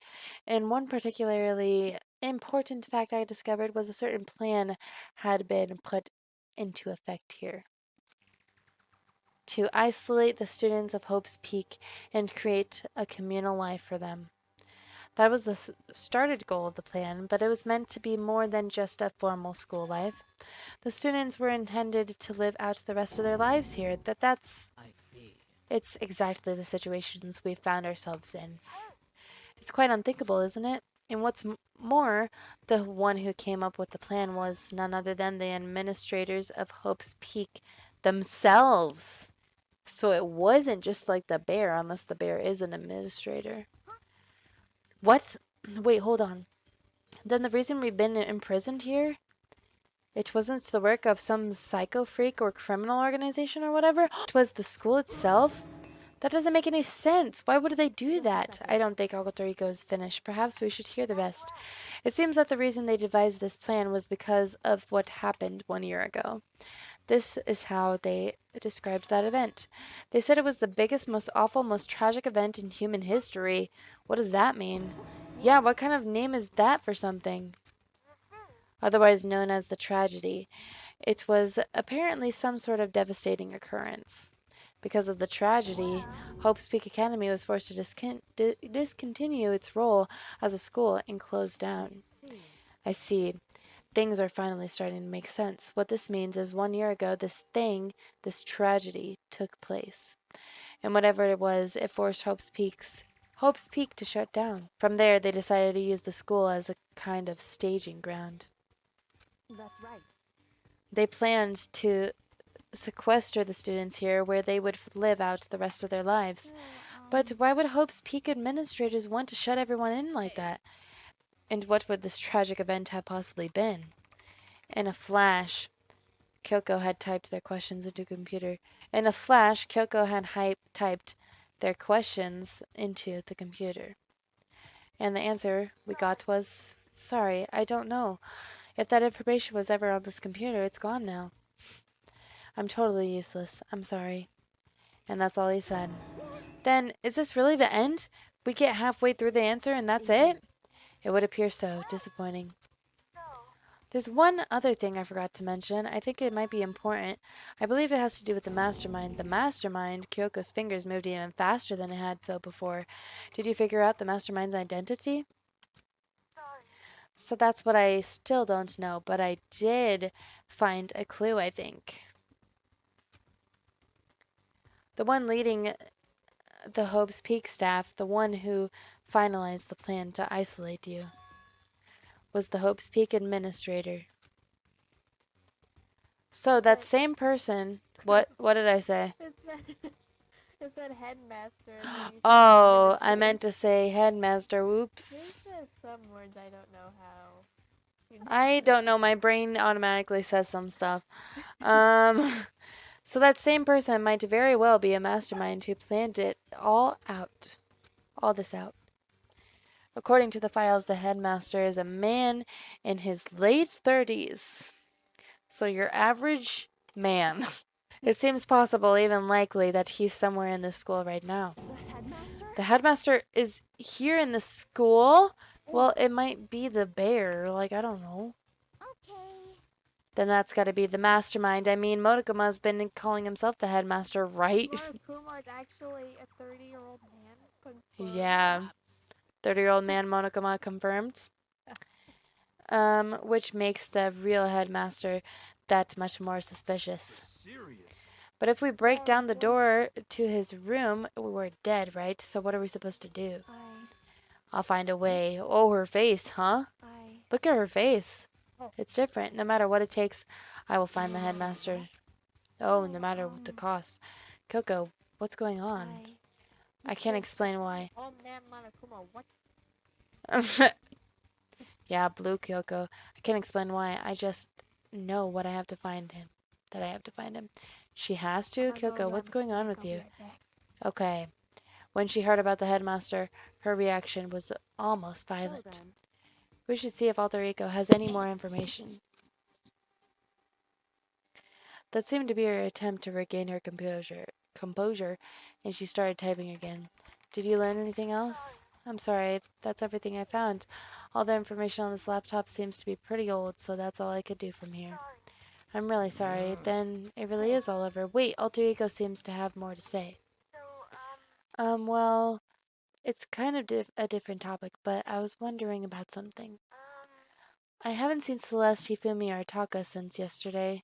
[SPEAKER 1] And one particularly important fact I discovered was a certain plan had been put into effect here. To isolate the students of Hope's Peak and create a communal life for them. That was the started goal of the plan, but it was meant to be more than just a formal school life. The students were intended to live out the rest of their lives here.
[SPEAKER 3] I see.
[SPEAKER 1] It's exactly the situations we've found ourselves in. It's quite unthinkable, isn't it? And what's more, the one who came up with the plan was none other than the administrators of Hope's Peak themselves. So it wasn't just like the bear, unless the bear is an administrator. What? Wait, hold on. Then the reason we've been imprisoned here? It wasn't the work of some psycho freak or criminal organization or whatever. It was the school itself? That doesn't make any sense. Why would they do that? I don't think Agotoriko is finished. Perhaps we should hear the rest. It seems that the reason they devised this plan was because of what happened 1 year ago. This is how they described that event. They said it was the biggest, most awful, most tragic event in human history. What does that mean? Yeah, what kind of name is that for something? Otherwise known as the tragedy. It was apparently some sort of devastating occurrence. Because of the tragedy, Hope's Peak Academy was forced to discontinue its role as a school and close down. I see. Things are finally starting to make sense. What this means is 1 year ago, this tragedy, took place. And whatever it was, it forced Hope's Peak to shut down. From there, they decided to use the school as a kind of staging ground.
[SPEAKER 2] that's right.
[SPEAKER 1] They planned to sequester the students here where they would live out the rest of their lives. But why would Hope's Peak administrators want to shut everyone in like that? And what would this tragic event have possibly been? In a flash, Kyoko had typed their questions into a computer. In a flash, Kyoko had typed their questions into the computer. And the answer we got was, sorry, I don't know. If that information was ever on this computer, it's gone now. I'm totally useless. I'm sorry. And that's all he said. Then, is this really the end? We get halfway through the answer and that's it? It would appear so. Disappointing. There's one other thing I forgot to mention. I think it might be important. I believe it has to do with the mastermind. The mastermind, Kyoko's fingers moved even faster than it had so before. Did you figure out the mastermind's identity? So that's what I still don't know, but I did find a clue, I think. The one leading the Hope's Peak staff, the one who finalized the plan to isolate you, was the Hope's Peak administrator. So that same person, what did I say?
[SPEAKER 2] It said headmaster. And then you said
[SPEAKER 1] Oh, I
[SPEAKER 2] administrator.
[SPEAKER 1] meant to say headmaster.
[SPEAKER 2] There's
[SPEAKER 1] Whoops.
[SPEAKER 2] some words I don't know how.
[SPEAKER 1] I don't know. My brain automatically says some stuff. So that same person might very well be a mastermind who planned it all out. All this out. According to the files, the headmaster is a man in his late 30s. So your average man. It seems possible, even likely, that he's somewhere in the school right now.
[SPEAKER 2] The headmaster?
[SPEAKER 1] The headmaster is here in the school? Well, it might be the bear. Like, I don't know.
[SPEAKER 2] Okay.
[SPEAKER 1] Then that's got to be the mastermind. I mean, Monokuma's been calling himself the headmaster, right?
[SPEAKER 2] Monokuma is actually a 30-year-old man. Confirmed.
[SPEAKER 1] Yeah. 30-year-old man Monokuma confirmed. Which makes the real headmaster that much more suspicious.
[SPEAKER 3] Serious.
[SPEAKER 1] But if we break down the door to his room, we're dead, right? So what are we supposed to do? I'll find a way. Oh, her face, huh? Look at her face. It's different. No matter what it takes, I will find the headmaster. Oh, no matter what the cost. Kyoko, what's going on? I can't explain why.
[SPEAKER 2] Oh man, Monokuma, what?
[SPEAKER 1] Yeah, Blue Kyoko. I can't explain why. I just know what I have to find him. That I have to find him. She has to? Kyoko, what's going on with you? Okay. When she heard about the headmaster, her reaction was almost violent. We should see if Alter Ego has any more information. That seemed to be her attempt to regain her composure, and she started typing again. Did you learn anything else? I'm sorry, that's everything I found. All the information on this laptop seems to be pretty old, so that's all I could do from here. I'm really sorry. Then it really is all over. Wait, Alter Ego seems to have more to say. Well, it's kind of a different topic, but I was wondering about something. I haven't seen Celeste, Hifumi, or Taka since yesterday.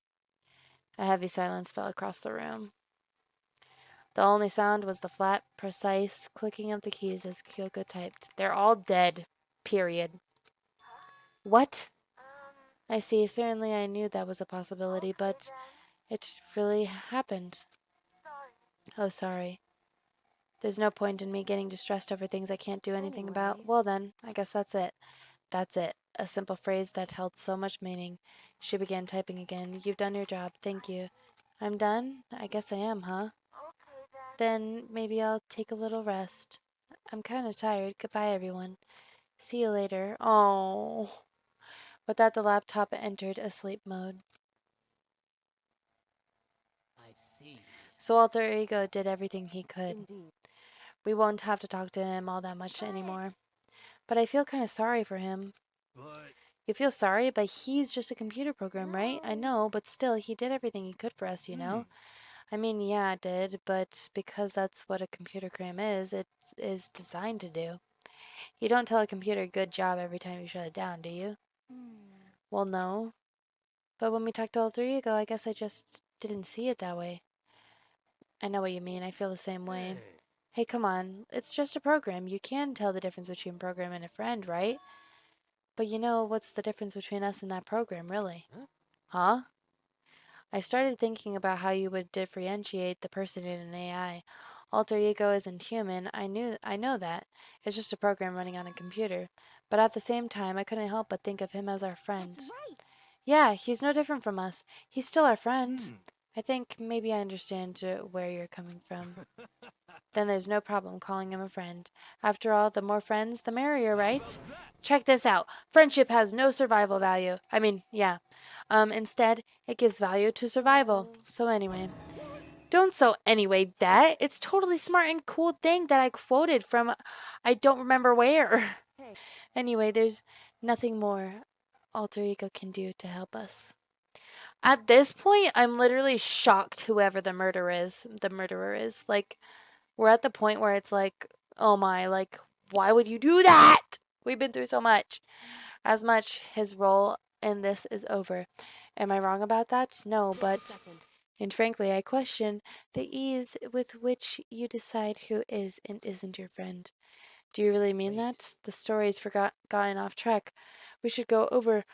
[SPEAKER 1] A heavy silence fell across the room. The only sound was the flat, precise clicking of the keys as Kyoko typed. They're all dead. Period. What? I see. Certainly I knew that was a possibility, but it really happened. Oh, sorry. There's no point in me getting distressed over things I can't do anything about. Well then, I guess that's it. That's it. A simple phrase that held so much meaning. She began typing again. You've done your job. Thank you. I'm done? I guess I am, huh? Then maybe I'll take a little rest. I'm kind of tired. Goodbye, everyone. See you later. Oh. With that, the laptop entered a sleep mode.
[SPEAKER 3] I see.
[SPEAKER 1] So Alter Ego did everything he could. We won't have to talk to him all that much anymore. But I feel kind of sorry for him.
[SPEAKER 3] But
[SPEAKER 1] You feel sorry, but he's just a computer program, right? I know, but still, he did everything he could for us, you know? I mean, yeah, it did, but because that's what a computer program is, it is designed to do. You don't tell a computer good job every time you shut it down, do you? Well, no. But when we talked to Alter Ego, I guess I just didn't see it that way. I know what you mean. I feel the same way.
[SPEAKER 3] hey,
[SPEAKER 1] Hey, come on. It's just a program. You can tell the difference between a program and a friend, right? But you know what's the difference between us and that program, really?
[SPEAKER 3] Huh?
[SPEAKER 1] Huh? I started thinking about how you would differentiate the person in an AI. Alter ego isn't human. I know that. It's just a program running on a computer. But at the same time, I couldn't help but think of him as our friend. Yeah, he's no different from us. He's still our friend. I think maybe I understand where you're coming from. Then there's no problem calling him a friend. After all, the more friends, the merrier,
[SPEAKER 3] how
[SPEAKER 1] right?
[SPEAKER 3] about that?
[SPEAKER 1] Check this out. Friendship has no survival value. I mean, yeah. Instead, it gives value to survival. So anyway, don't anyway that. It's totally smart and cool thing that I quoted from I don't remember where. Anyway, there's nothing more Alter Ego can do to help us. At this point, I'm literally shocked whoever the murderer is. Like, we're at the point where it's like, oh my, like, why would you do that? We've been through so much. As much his role in this is over. Am I wrong about that? No, but and frankly, I question the ease with which you decide who is and isn't your friend. Do you really mean
[SPEAKER 3] Wait.
[SPEAKER 1] that? The story's gotten off track. We should go over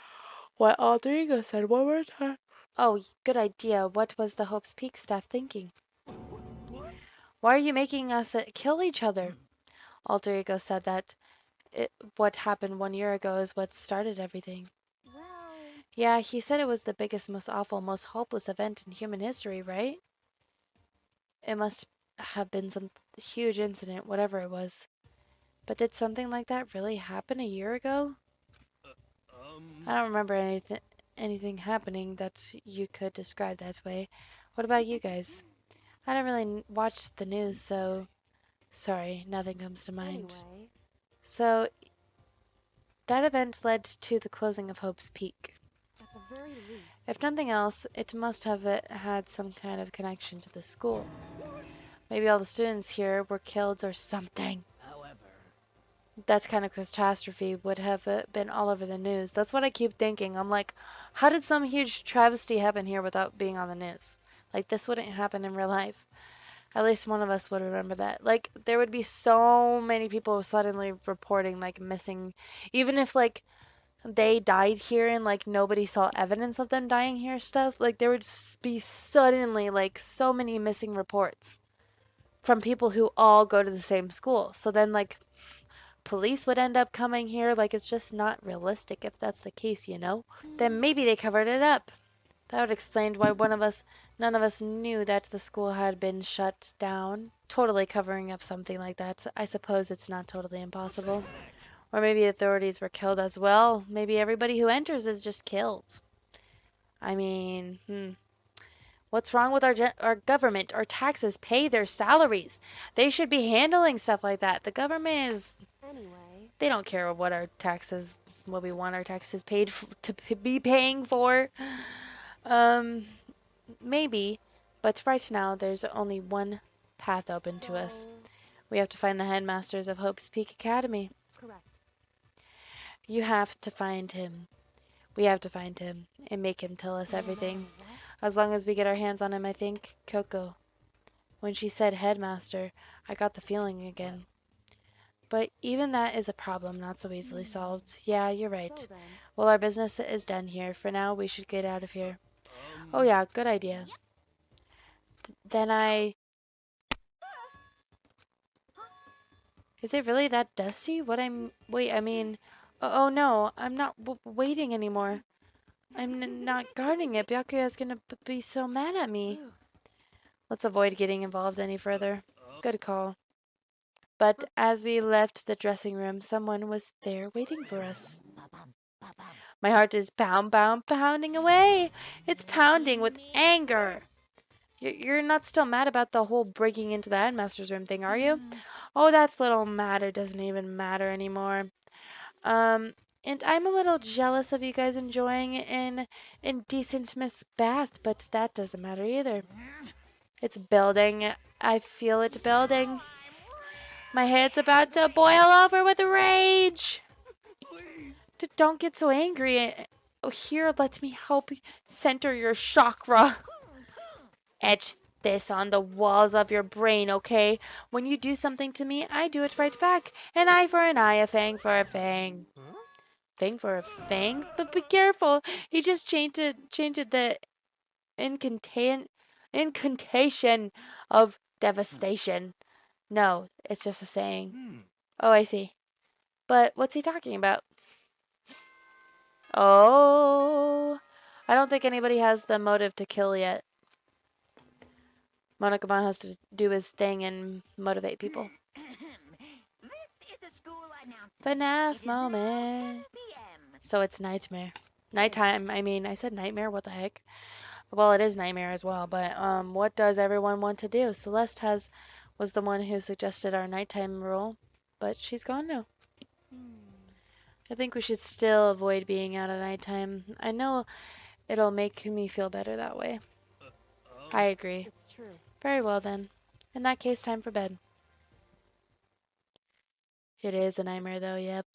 [SPEAKER 1] what Alter Ego said one more time. Oh, good idea. What was the Hope's Peak staff thinking?
[SPEAKER 3] What?
[SPEAKER 1] Why are you making us kill each other? Alter Ego said that what happened 1 year ago is what started everything. Yeah, he said it was the biggest, most awful, most hopeless event in human history, right? It must have been some huge incident, whatever it was. But did something like that really happen 1 year ago? I don't remember anything happening that you could describe that way. What about you guys? I don't really watch the news, so sorry, nothing comes to mind. So that event led to the closing of Hope's Peak. If nothing else, it must have had some kind of connection to the school. Maybe all the students here were killed or something. That's kind of catastrophe would have been all over the news. That's what I keep thinking. I'm like, how did some huge travesty happen here without being on the news? Like, this wouldn't happen in real life. At least one of us would remember that. Like, there would be so many people suddenly reporting, like, missing. Even if, like, they died here and like nobody saw evidence of them dying here stuff, like there would be suddenly like so many missing reports from people who all go to the same school. So then like police would end up coming here. Like it's just not realistic if that's the case, you know? Then maybe they covered it up. That would explain why none of us knew that the school had been shut down. Totally covering up something like that. I suppose it's not totally impossible. Or maybe the authorities were killed as well. Maybe everybody who enters is just killed. I mean, what's wrong with our government? Our taxes pay their salaries. They should be handling stuff like that. The government is. They don't care what our taxes, what we want our taxes paid to be paying for. Um, maybe, but right now there's only one path open to us. We have to find the headmasters of Hope's Peak Academy.
[SPEAKER 4] Correct.
[SPEAKER 1] You have to find him. We have to find him and make him tell us everything. As long as we get our hands on him, I think. Coco. When she said headmaster, I got the feeling again. But even that is a problem not so easily solved. Yeah, you're right.
[SPEAKER 4] So then,
[SPEAKER 1] Well, our business is done here. For now, we should get out of here. Oh yeah, good idea. Then I... Is it really that dusty? Wait, I mean... Oh no, I'm not waiting anymore. I'm not guarding it. Byakuya's gonna be so mad at me. Let's avoid getting involved any further. Good call. But as we left the dressing room, someone was there waiting for us. My heart is pounding away. It's pounding with anger. You're not still mad about the whole breaking into the headmaster's room thing, are you? Oh, that's little matter. Doesn't even matter anymore. And I'm a little jealous of you guys enjoying an indecent Miss Bath, but that doesn't matter either. It's building. I feel it building. My head's about to boil over with rage. Don't get so angry. Oh, here, let me help you center your chakra. Etch this on the walls of your brain, okay? When you do something to me, I do it right back. An eye for an eye, a fang for a fang. Fang for a fang? But be careful. He just chanted the incantation of devastation. No, it's just a saying. Oh, I see. But what's he talking about? Oh, I don't think anybody has the motive to kill yet. Monokuma has to do his thing and motivate people. FNAF moment. So it's nightmare. Nighttime, I mean, I said nightmare, what the heck? Well, it is nightmare as well, but what does everyone want to do? Celeste was the one who suggested our nighttime rule, but she's gone now. I think we should still avoid being out at nighttime. I know it'll make me feel better that way. I agree.
[SPEAKER 4] it's true.
[SPEAKER 1] Very well then. In that case, time for bed. It is a nightmare though, yep.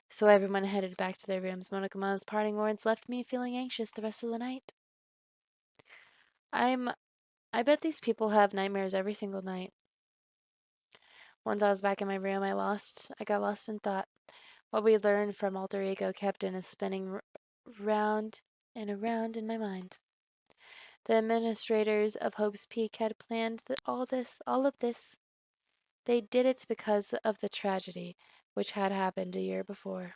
[SPEAKER 1] So everyone headed back to their rooms. Monokuma's parting words left me feeling anxious the rest of the night. I bet these people have nightmares every single night. Once I was back in my room, I got lost in thought. What we learned from Alter Ego Captain is spinning round and around in my mind. The administrators of Hope's Peak had planned all of this. They did it because of the tragedy which had happened a year before.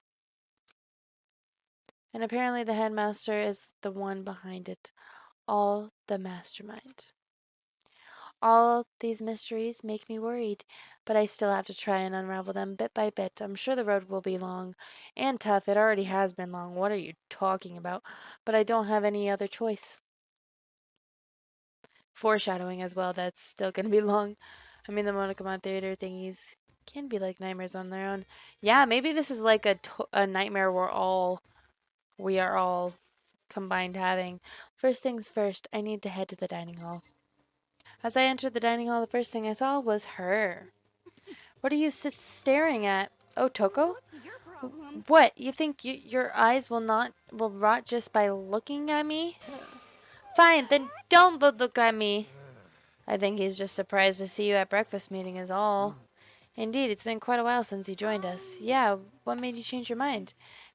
[SPEAKER 1] And apparently the headmaster is the one behind it, all the mastermind. All these mysteries make me worried, but I still have to try and unravel them bit by bit. I'm sure the road will be long and tough. It already has been long. What are you talking about? But I don't have any other choice. Foreshadowing as well, that's still going to be long. I mean, the Monokuma Theater thingies can be like nightmares on their own. Yeah, maybe this is like a nightmare we are all combined having. First things first, I need to head to the dining hall. As I entered the dining hall, the first thing I saw was her. What are you staring at? Oh, Toko?
[SPEAKER 4] What's your problem?
[SPEAKER 1] What? You think your eyes will rot just by looking at me? Fine, then don't look at me. I think he's just surprised to see you at breakfast meeting is all. Indeed, it's been quite a while since you joined us. Yeah, what made you change your mind?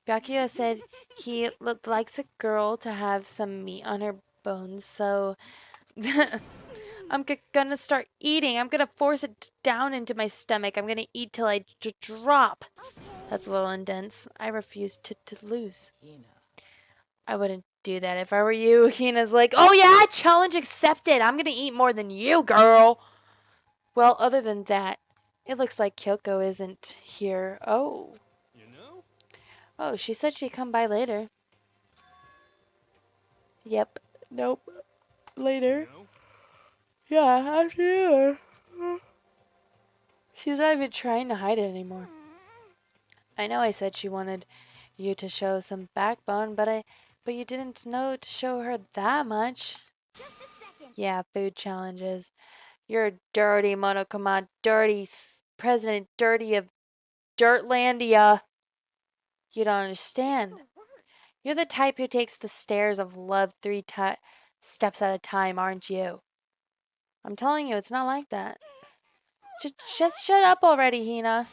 [SPEAKER 1] Byakuya said he likes a girl to have some meat on her bones, so I'm gonna start eating. I'm gonna force it down into my stomach. I'm gonna eat till I drop. That's a little intense. I refuse to lose. I wouldn't do that if I were you. Hina's like, oh yeah, challenge accepted. I'm gonna eat more than you, girl. Well, other than that, it looks like Kyoko isn't here. Oh.
[SPEAKER 3] You know?
[SPEAKER 1] Oh, she said she'd come by later. Yep. Nope. Later.
[SPEAKER 3] You know?
[SPEAKER 1] Yeah, after you. She's not even trying to hide it anymore. I know I said she wanted you to show some backbone, but you didn't know to show her that much. Yeah, food challenges. You're dirty, Monokuma. Dirty president, dirty of Dirtlandia. You don't understand. You're the type who takes the stairs of love three steps at a time, aren't you? I'm telling you, it's not like that. Just shut up already, Hina.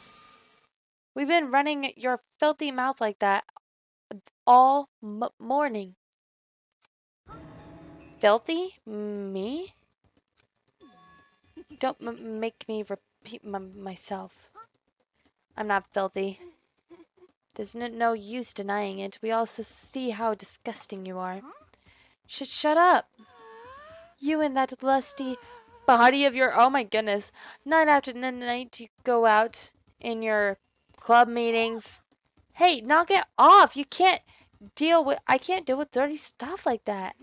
[SPEAKER 1] We've been running your filthy mouth like that all morning. Filthy? Me? Don't make me repeat myself. I'm not filthy. There's no use denying it. We also see how disgusting you are. Shut up. You and that lusty body of your... Oh my goodness. Night after night you go out in your club meetings. Hey, knock it off. You can't deal with... I can't deal with dirty stuff like that.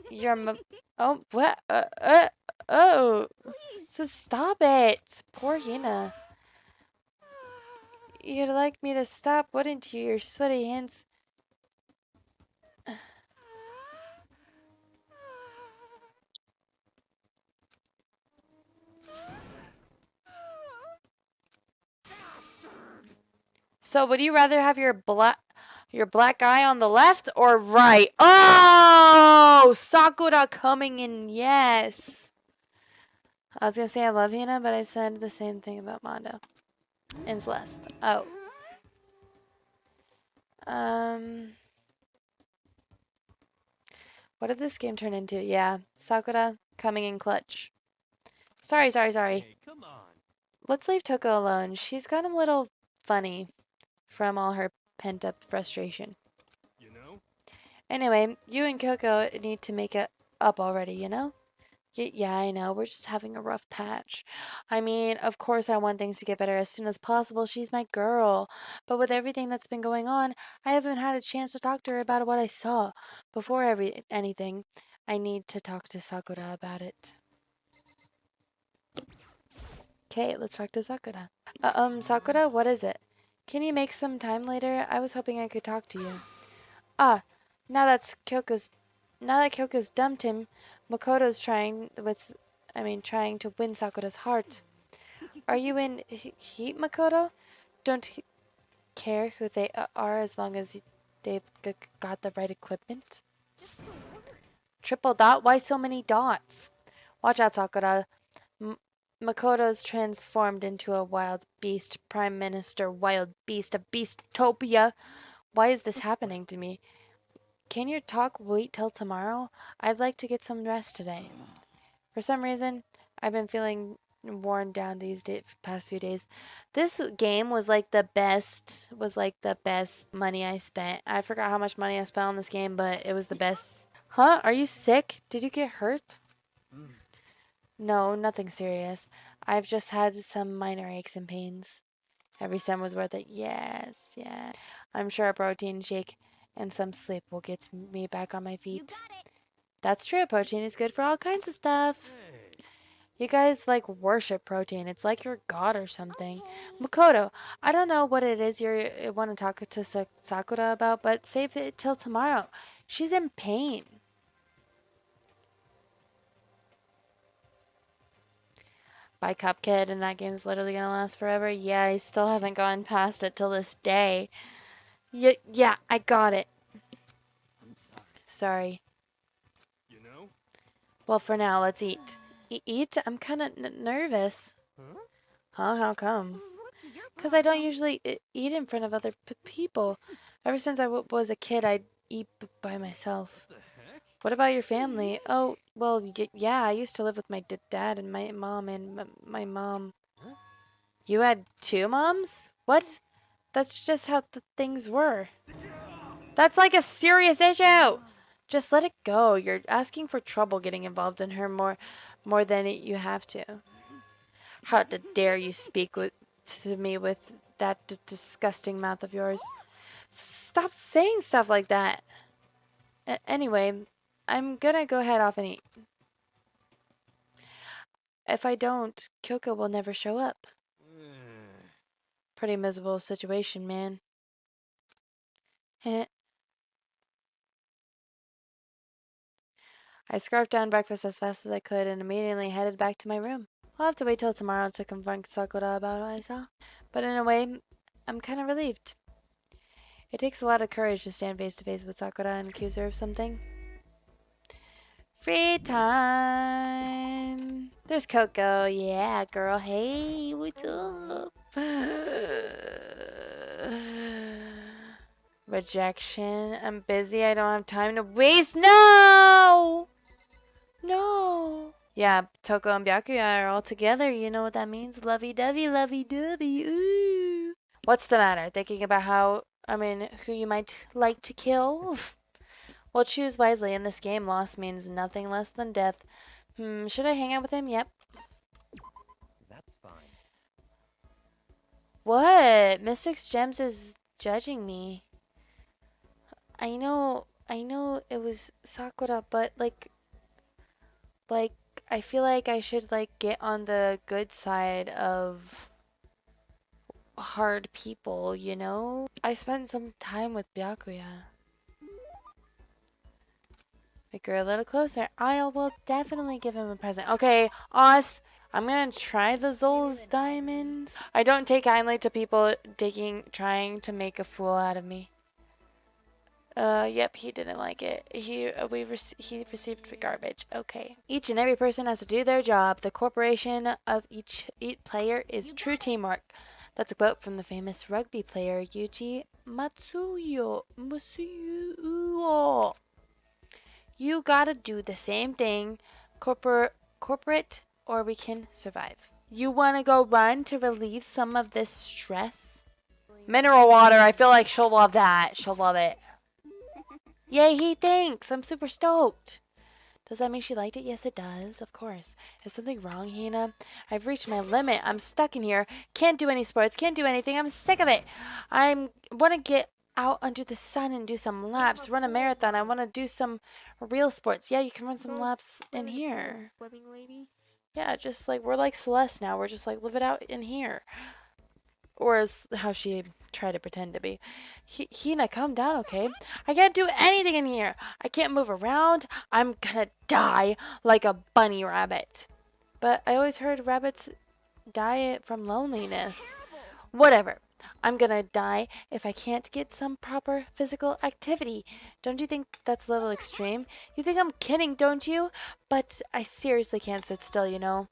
[SPEAKER 1] You're... Oh, what? Oh. So stop it. Poor Hina. You'd like me to stop, wouldn't you? Your sweaty hands... So would you rather have your black eye on the left or right? Oh, Sakura coming in, yes. I was gonna say I love Hina, but I said the same thing about Mondo and Celeste. Oh. What did this game turn into? Yeah, Sakura coming in clutch. Sorry.
[SPEAKER 3] Hey, come on.
[SPEAKER 1] Let's leave Toko alone. She's gotten a little funny from all her pent-up frustration.
[SPEAKER 3] You know?
[SPEAKER 1] Anyway, you and Coco need to make it up already, you know? Yeah, I know. We're just having a rough patch. I mean, of course I want things to get better as soon as possible. She's my girl. But with everything that's been going on, I haven't had a chance to talk to her about what I saw. Before anything, I need to talk to Sakura about it. Okay, let's talk to Sakura. Sakura, what is it? Can you make some time later? I was hoping I could talk to you. Ah, now that Kyoko's dumped him, Makoto's trying to win Sakura's heart. Are you in heat, Makoto? Don't care who they are as long as they've got the right equipment. Triple dot? Why so many dots? Watch out, Sakura. Makoto's transformed into a wild beast. Prime Minister, wild beast, a beastopia. Why is this happening to me? Can your talk wait till tomorrow? I'd like to get some rest today. For some reason, I've been feeling worn down these past few days. This game was like the best money I spent. I forgot how much money I spent on this game, but it was the best. Huh? Are you sick? Did you get hurt? No, nothing serious. I've just had some minor aches and pains. Every cent was worth it. Yes, yeah. I'm sure a protein shake and some sleep will get me back on my feet. That's true. Protein is good for all kinds of stuff.
[SPEAKER 3] Hey.
[SPEAKER 1] You guys like worship protein. It's like you're god or something. Makoto, I don't know what it is you want to talk to Sakura about, but save it till tomorrow. She's in pain. By Cupkid, and that game's literally gonna last forever. Yeah, I still haven't gone past it till this day. Yeah, I got it.
[SPEAKER 3] I'm sorry.
[SPEAKER 1] Sorry.
[SPEAKER 3] You know?
[SPEAKER 1] Well, for now, let's eat. Eat? I'm kind of nervous.
[SPEAKER 3] Huh?
[SPEAKER 1] Huh? How come?
[SPEAKER 2] What's your
[SPEAKER 1] Because I don't
[SPEAKER 2] problem?
[SPEAKER 1] usually eat in front of other people. Ever since I was a kid, I'd eat by myself.
[SPEAKER 3] The heck?
[SPEAKER 1] What about your family? Oh, well, yeah, I used to live with my dad and my mom and my mom.
[SPEAKER 3] Huh?
[SPEAKER 1] You had two moms? What? That's just how things were. That's like a serious issue. Just let it go. You're asking for trouble getting involved in her more than you have to. How dare you speak to me with that disgusting mouth of yours? Stop saying stuff like that. Anyway, I'm gonna go head off and eat. If I don't, Kyoko will never show up. Pretty miserable situation, man. Heh. I scarfed down breakfast as fast as I could and immediately headed back to my room. I'll have to wait till tomorrow to confront Sakura about what I saw. But in a way, I'm kind of relieved. It takes a lot of courage to stand face to face with Sakura and accuse her of something. Free time. There's Coco. Yeah, girl. Hey, what's up? Rejection. I'm busy. I don't have time to waste. No! No. Yeah, Toko and Byakuya are all together. You know what that means? Lovey-dovey, lovey-dovey. Ooh. What's the matter? Thinking about who you might like to kill? Well, choose wisely. In this game, loss means nothing less than death. Should I hang out with him? Yep.
[SPEAKER 3] That's fine.
[SPEAKER 1] What? Mystics Gems is judging me. I know it was Sakura, but like I feel like I should get on the good side of hard people, you know? I spent some time with Byakuya. Make her a little closer. I will definitely give him a present. Okay, Oz, I'm gonna try the Zol's diamond. I don't take kindly to people trying to make a fool out of me. Yep, he didn't like it. He received garbage. Okay. Each and every person has to do their job. The corporation of each player is true teamwork. That's a quote from the famous rugby player Yuji Matsuyo. You gotta do the same thing, corporate, or we can survive. You wanna go run to relieve some of this stress? Mineral water. I feel like she'll love that. She'll love it. Yay, he thinks. I'm super stoked. Does that mean she liked it? Yes, it does. Of course. Is something wrong, Hina? I've reached my limit. I'm stuck in here. Can't do any sports. Can't do anything. I'm sick of it. I want to get out under the sun and do some laps. Run a marathon. I want to do some real sports. Yeah, you can run some laps in here.
[SPEAKER 2] Swimming lady.
[SPEAKER 1] Yeah, just we're like Celeste now. We're just live it out in here. Or as how she tried to pretend to be. Hina, calm down, okay? I can't do anything in here. I can't move around. I'm gonna die like a bunny rabbit. But I always heard rabbits die from loneliness. Whatever. I'm gonna die if I can't get some proper physical activity. Don't you think that's a little extreme? You think I'm kidding, don't you? But I seriously can't sit still, you know.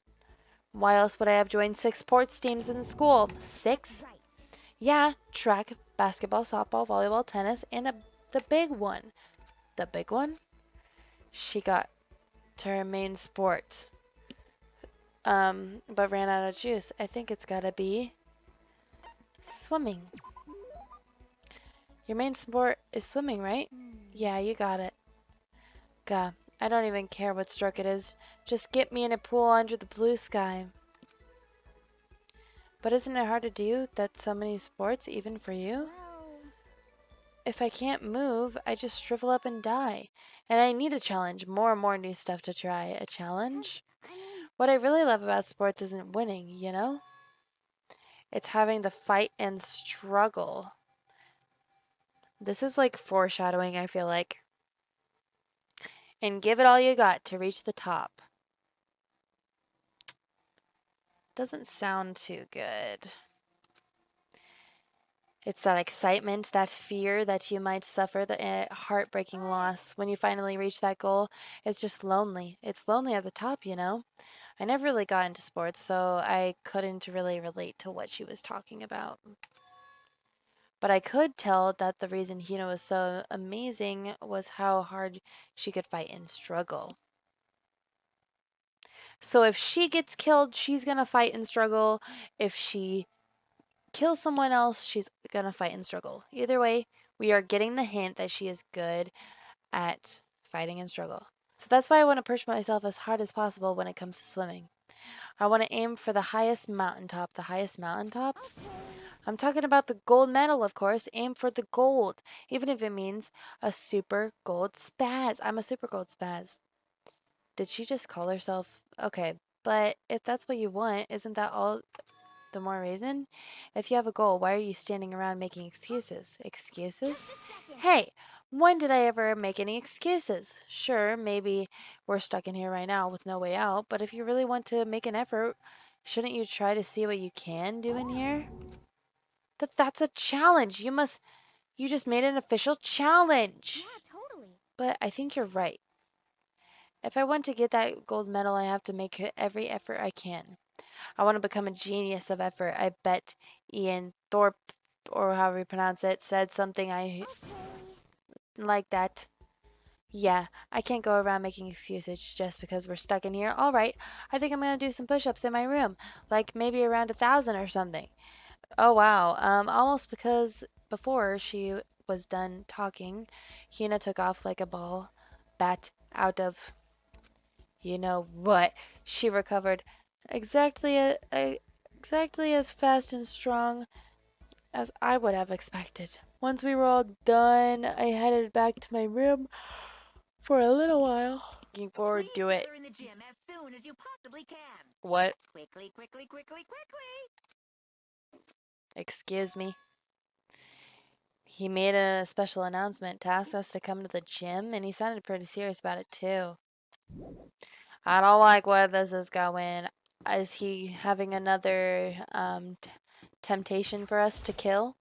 [SPEAKER 1] Why else would I have joined 6 sports teams in school? 6? Yeah, track, basketball, softball, volleyball, tennis, and the big one. The big one? She got to her main sport. But ran out of juice. I think it's gotta be swimming. Your main sport is swimming, right? Yeah, you got it. Gah, I don't even care what stroke it is. Just get me in a pool under the blue sky. But isn't it hard to do? That's so many sports, even for you? If I can't move, I just shrivel up and die. And I need a challenge. More and more new stuff to try. A challenge? What I really love about sports isn't winning, you know? It's having the fight and struggle. This is like foreshadowing, I feel like. And give it all you got to reach the top. Doesn't sound too good. It's that excitement, that fear that you might suffer the heartbreaking loss when you finally reach that goal. It's just lonely. It's lonely at the top, you know? I never really got into sports, so I couldn't really relate to what she was talking about. But I could tell that the reason Hina was so amazing was how hard she could fight and struggle. So if she gets killed, she's gonna fight and struggle. If she kills someone else, she's gonna fight and struggle. Either way, we are getting the hint that she is good at fighting and struggle. So that's why I want to push myself as hard as possible when it comes to swimming. I want to aim for the highest mountaintop. The highest mountaintop? I'm talking about the gold medal, of course. Aim for the gold, even if it means a super gold spaz. I'm a super gold spaz. Did she just call herself? Okay, but if that's what you want, isn't that all the more reason? If you have a goal, why are you standing around making excuses? Excuses? Hey, when did I ever make any excuses? Sure, maybe we're stuck in here right now with no way out, but if you really want to make an effort, shouldn't you try to see what you can do in here? That's a challenge. You just made an official challenge.
[SPEAKER 2] Yeah, totally.
[SPEAKER 1] But I think you're right. If I want to get that gold medal, I have to make every effort I can. I want to become a genius of effort. I bet Ian Thorpe, or however you pronounce it, said something I like that. Yeah, I can't go around making excuses just because we're stuck in here. All right, I think I'm gonna do some push-ups in my room, like maybe around 1,000 or something. Oh wow, almost because before she was done talking, Hina took off like a ball bat out of you know what. She recovered exactly exactly as fast and strong as I would have expected. Once we were all done, I headed back to my room for a little while. Looking forward to it.
[SPEAKER 4] In the gym as soon as you possibly can.
[SPEAKER 1] What?
[SPEAKER 4] Quickly, quickly, quickly, quickly.
[SPEAKER 1] Excuse me. He made a special announcement to ask us to come to the gym, and he sounded pretty serious about it too. I don't like where this is going. Is he having another temptation for us to kill?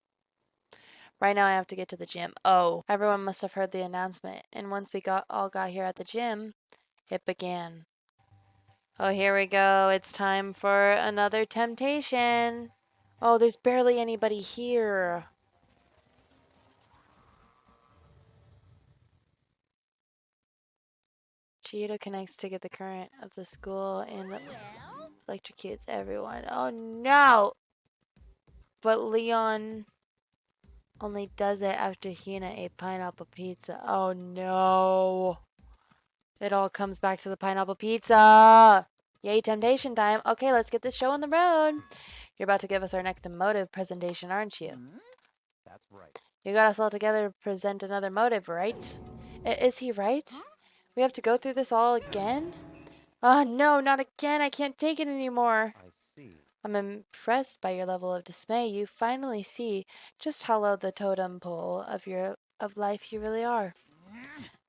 [SPEAKER 1] Right now I have to get to the gym. Oh, everyone must have heard the announcement. And once we all got here at the gym, it began. Oh, here we go. It's time for another temptation. Oh, there's barely anybody here. Cheetah connects to get the current of the school and electrocutes everyone. Oh no! But Leon only does it after Hina ate pineapple pizza. Oh no! It all comes back to the pineapple pizza! Yay, temptation time. Okay, let's get this show on the road. You're about to give us our next motive presentation, aren't you?
[SPEAKER 3] That's right.
[SPEAKER 1] You got us all together to present another motive, right? Is he right? We have to go through this all again? Oh, no, not again. I can't take it anymore.
[SPEAKER 3] I see.
[SPEAKER 1] I'm impressed by your level of dismay. You finally see just how low the totem pole of life you really are.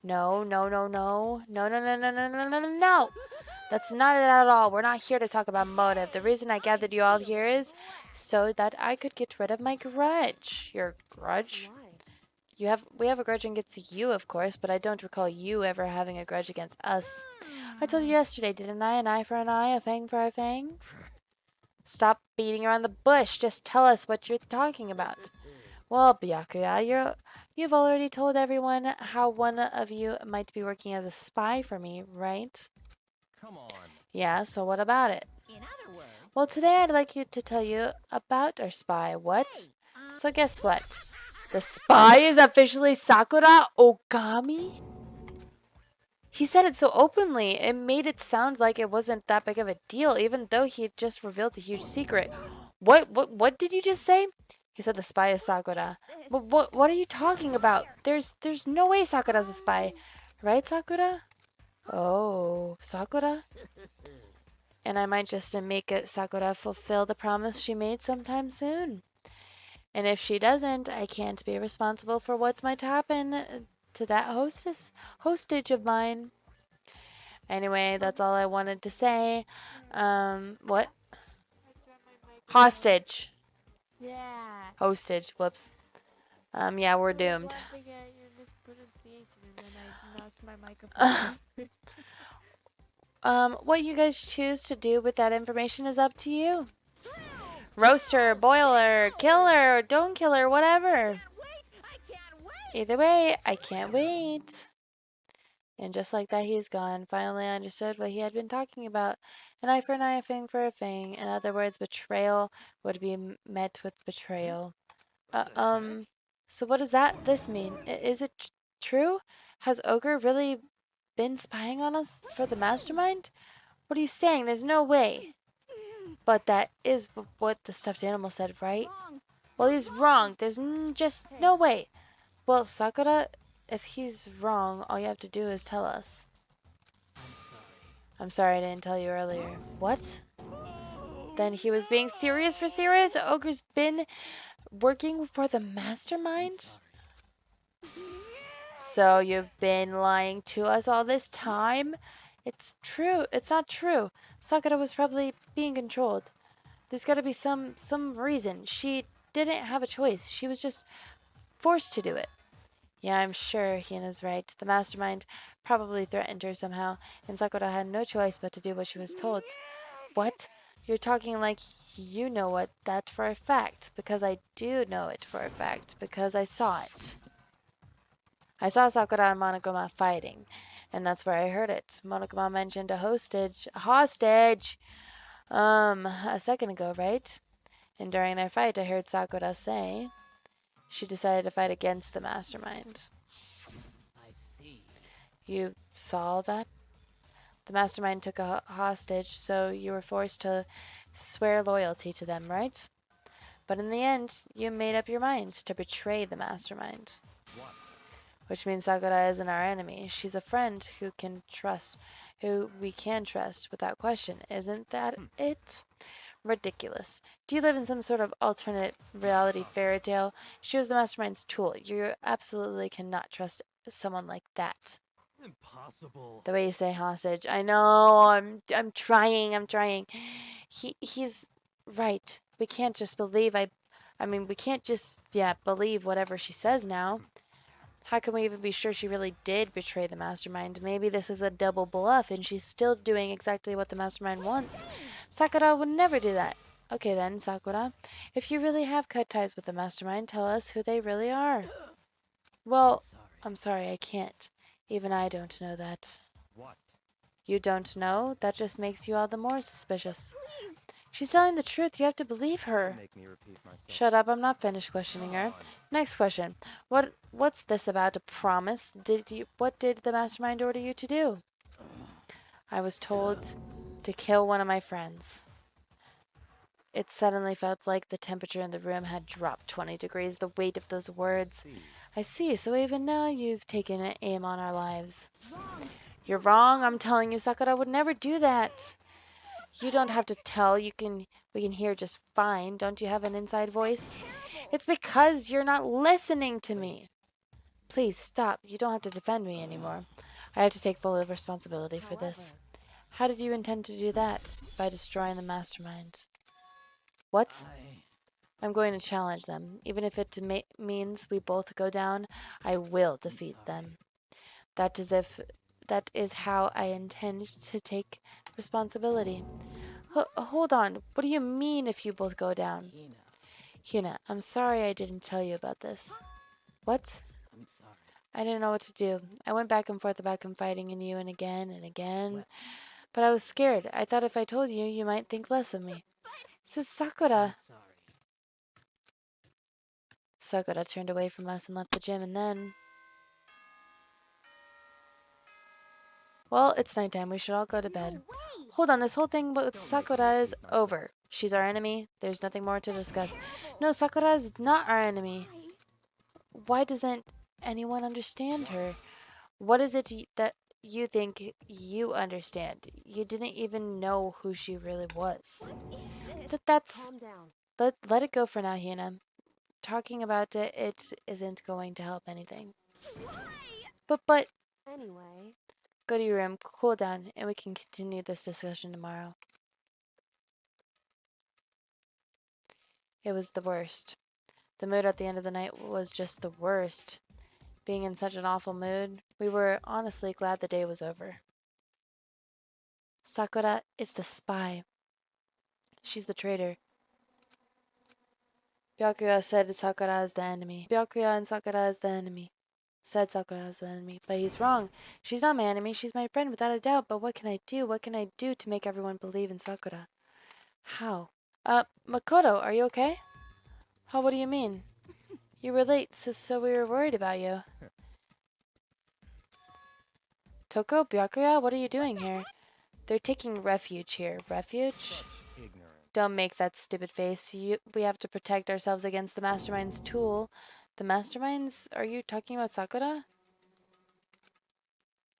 [SPEAKER 1] No, no, no, no. No, no, no, no, no, no, no, no, no. That's not it at all. We're not here to talk about motive. The reason I gathered you all here is so that I could get rid of my grudge. Your grudge? We have a grudge against you, of course, but I don't recall you ever having a grudge against us. I told you yesterday, didn't I? An eye for an eye, a fang for a fang? Stop beating around the bush. Just tell us what you're talking about. Well, Byakuya, you've already told everyone how one of you might be working as a spy for me, right?
[SPEAKER 3] Come on.
[SPEAKER 1] Yeah, so what about it?
[SPEAKER 4] In other words,
[SPEAKER 1] Well, today I'd like you to tell you about our spy. What? So guess what? The spy is officially Sakura Ogami? He said it so openly, it made it sound like it wasn't that big of a deal, even though he had just revealed a huge secret. What did you just say? He said the spy is Sakura. What are you talking about? There's no way Sakura's a spy. Right, Sakura? Oh, Sakura? And I might just make it Sakura fulfill the promise she made sometime soon. And if she doesn't, I can't be responsible for what might happen to that hostage of mine. Anyway, that's all I wanted to say. What? Hostage.
[SPEAKER 2] Yeah.
[SPEAKER 1] Hostage. Whoops. Yeah, we're doomed.
[SPEAKER 2] laughing at your mispronunciation, and then I knocked my microphone over.
[SPEAKER 1] What you guys choose to do with that information is up to you. Roast her, boil her, kill her, or don't kill her, whatever.
[SPEAKER 4] I can't wait!
[SPEAKER 1] Either way, I can't wait. And just like that, he's gone. Finally, I understood what he had been talking about. An eye for an eye, a fang for a fang. In other words, betrayal would be met with betrayal. So what does this mean? Is it true? Has Ogre really been spying on us for the mastermind? What are you saying? There's no way. But that is what the stuffed animal said, right?
[SPEAKER 2] Wrong.
[SPEAKER 1] Well, he's wrong. There's just no way. Well, Sakura, if he's wrong, all you have to do is tell us. I'm sorry I didn't tell you earlier. What? Then he was being serious for serious? Ogre's been working for the mastermind? So you've been lying to us all this time? It's true. It's not true. Sakura was probably being controlled. There's got to be some reason. She didn't have a choice. She was just forced to do it. Yeah, I'm sure Hina's right. The mastermind probably threatened her somehow, and Sakura had no choice but to do what she was told. What? You're talking like you know that for a fact, because I do know it for a fact, because I saw it. I saw Sakura and Monokuma fighting, and that's where I heard it. Monokuma mentioned a hostage, a second ago, right? And during their fight, I heard Sakura say she decided to fight against the mastermind.
[SPEAKER 5] I see.
[SPEAKER 1] You saw that? The mastermind took a hostage, so you were forced to swear loyalty to them, right? But in the end, you made up your mind to betray the mastermind.
[SPEAKER 5] What?
[SPEAKER 1] Which means Sakura isn't our enemy. She's a friend who we can trust without question. Isn't that it? Ridiculous. Do you live in some sort of alternate reality fairy tale? She was the mastermind's tool. You absolutely cannot trust someone like that.
[SPEAKER 3] Impossible.
[SPEAKER 1] The way you say hostage. I know. I'm trying. He's right. We can't just believe we can't just believe whatever she says now. How can we even be sure she really did betray the mastermind? Maybe this is a double bluff and she's still doing exactly what the mastermind wants. Sakura would never do that. Okay then, Sakura. If you really have cut ties with the mastermind, tell us who they really are. Well, I'm sorry, I can't. Even I don't know that.
[SPEAKER 5] What?
[SPEAKER 1] You don't know? That just makes you all the more suspicious. She's telling the truth. You have to believe her.
[SPEAKER 5] Make me repeat myself.
[SPEAKER 1] Shut up. I'm not finished questioning her. Next question. What's this about a promise? What did the mastermind order you to do? I was told to kill one of my friends. It suddenly felt like the temperature in the room had dropped 20 degrees, the weight of those words. I see. So even now you've taken an aim on our lives. You're wrong. I'm telling you, Sakura would never do that. You don't have to tell. We can hear just fine. Don't you have an inside voice? It's because you're not listening to me. Please stop. You don't have to defend me anymore. I have to take full responsibility for this. How did you intend to do that? By destroying the mastermind. What? I'm going to challenge them. Even if it means we both go down, I will defeat them. That is how I intend to take responsibility. Hold on. What do you mean if you both go down? Hina, I'm sorry I didn't tell you about this. What?
[SPEAKER 5] I'm sorry.
[SPEAKER 1] I didn't know what to do. I went back and forth about confiding in you and again. But I was scared. I thought if I told you, you might think less of me. So Sakura.
[SPEAKER 5] Sorry.
[SPEAKER 1] Sakura turned away from us and left the gym, and then... Well, it's nighttime. We should all go to bed. Hold on, this whole thing with Sakura is over. She's our enemy. There's nothing more to discuss. No, Sakura is not our enemy. Why doesn't anyone understand her? What is it that you think you understand? You didn't even know who she really was. That's... Let it go for now, Hina. Talking about it isn't going to help anything. But...
[SPEAKER 2] Anyway.
[SPEAKER 1] Go to your room, cool down, and we can continue this discussion tomorrow. It was the worst. The mood at the end of the night was just the worst. Being in such an awful mood, we were honestly glad the day was over. Sakura is the spy. She's the traitor. Byakuya said Sakura is the enemy. Byakuya and Sakura is the enemy. Said Sakura is the enemy. But he's wrong. She's not my enemy. She's my friend without a doubt. But what can I do? What can I do to make everyone believe in Sakura? How? Makoto, are you okay? How, what do you mean? You were late, so we were worried about you. Toko, Byakuya, what are you doing here? They're taking refuge here. Refuge?
[SPEAKER 5] Such ignorance.
[SPEAKER 1] Don't make that stupid face. We have to protect ourselves against the Mastermind's tool. The Masterminds? Are you talking about Sakura?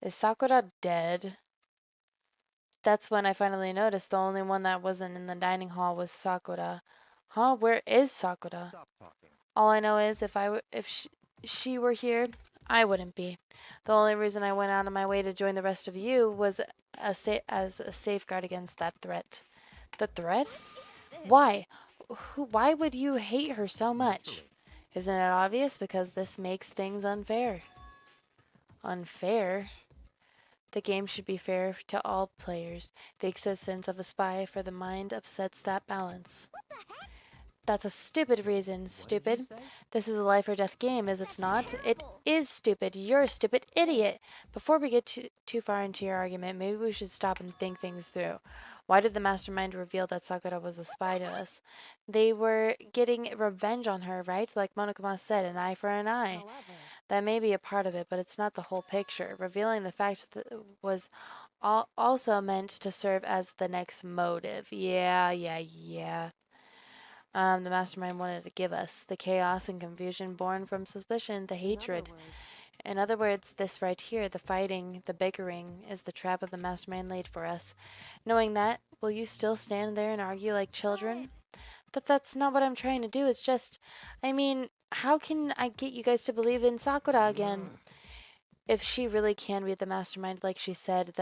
[SPEAKER 1] Is Sakura dead? That's when I finally noticed the only one that wasn't in the dining hall was Sakura. Huh? Where is Sakura?
[SPEAKER 5] Stop talking.
[SPEAKER 1] All I know is if she were here, I wouldn't be. The only reason I went out of my way to join the rest of you was as a safeguard against that threat. The threat? Why? Why would you hate her so much?
[SPEAKER 5] Naturally.
[SPEAKER 1] Isn't it obvious? Because this makes things unfair. Unfair? The game should be fair to all players. The existence of a spy for the mind upsets that balance. That's a stupid reason, stupid.
[SPEAKER 5] What did you say?
[SPEAKER 1] This is a life or death game, is it not? It is stupid. You're a stupid idiot. Before we get too far into your argument, maybe we should stop and think things through. Why did the mastermind reveal that Sakura was a spy to us? They were getting revenge on her, right? Like Monokuma said, an eye for an eye.
[SPEAKER 2] However,
[SPEAKER 1] That may be a part of it, but it's not the whole picture. Revealing the fact that was also meant to serve as the next motive. Yeah. The mastermind wanted to give us the chaos and confusion born from suspicion, the hatred. In other words, this right here, the fighting, the bickering, is the trap of the mastermind laid for us. Knowing that, will you still stand there and argue like children? But that's not what I'm trying to do. It's just, I mean, how can I get you guys to believe in Sakura again? If she really can be the mastermind like she said,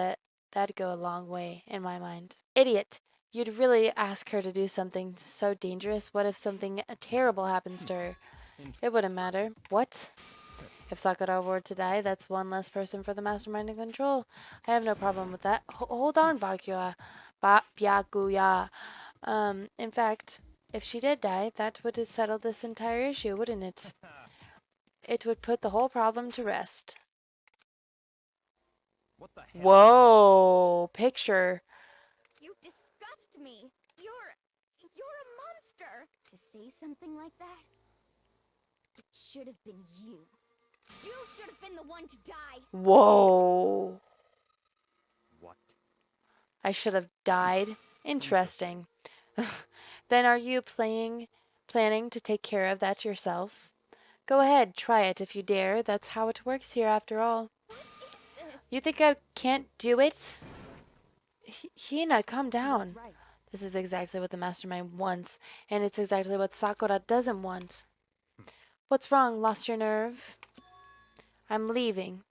[SPEAKER 1] that'd go a long way in my mind. Idiot! You'd really ask her to do something so dangerous. What if something terrible happens to her? It wouldn't matter. What? If Sakura were to die, that's one less person for the mastermind to control. I have no problem with that. Hold on, Byakuya. Byakuya. In fact, if she did die, that would have settled this entire issue, wouldn't it? It would put the whole problem to rest.
[SPEAKER 5] What the hell?
[SPEAKER 1] Whoa, picture.
[SPEAKER 4] You disgust me. You're a monster. To say something like that, it should have been you. You should have been the one to die.
[SPEAKER 1] Whoa.
[SPEAKER 5] What?
[SPEAKER 1] I should have died. Interesting. Then are you planning to take care of that yourself? Go ahead, try it if you dare. That's how it works here after all.
[SPEAKER 4] What is this?
[SPEAKER 1] You think I can't do it? Hina, calm down.
[SPEAKER 2] that's right.
[SPEAKER 1] This is exactly what the mastermind wants, and it's exactly what Sakura doesn't want. What's wrong? Lost your nerve? I'm leaving.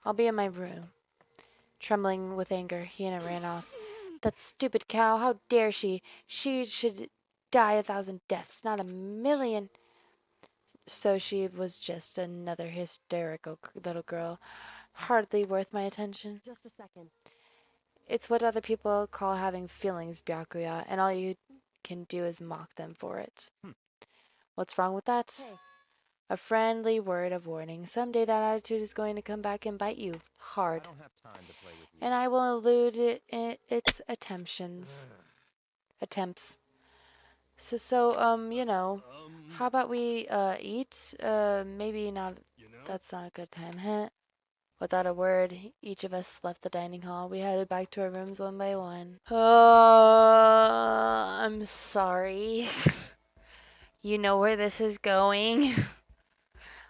[SPEAKER 1] I'll be in my room. Trembling with anger, Hina ran off. That stupid cow, how dare she? She should die 1,000 deaths, not 1,000,000. So she was just another hysterical little girl, hardly worth my attention.
[SPEAKER 2] Just a second.
[SPEAKER 1] It's what other people call having feelings, Byakuya, and all you can do is mock them for it. What's wrong with that?
[SPEAKER 2] Hey,
[SPEAKER 1] A friendly word of warning. Someday that attitude is going to come back and bite you
[SPEAKER 5] I
[SPEAKER 1] hard,
[SPEAKER 5] don't have time to play with you.
[SPEAKER 1] and I will elude its attempts. You know, how about we eat? Maybe not.
[SPEAKER 3] You know?
[SPEAKER 1] That's not a good time, huh? Without a word, each of us left the dining hall. We headed back to our rooms one by one. I'm sorry. You know where this is going.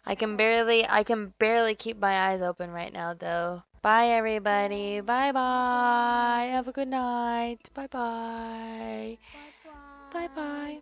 [SPEAKER 1] I can barely keep my eyes open right now, though. Bye, everybody. Bye bye. Have a good night. Bye bye.
[SPEAKER 2] bye-bye.
[SPEAKER 1] Bye bye.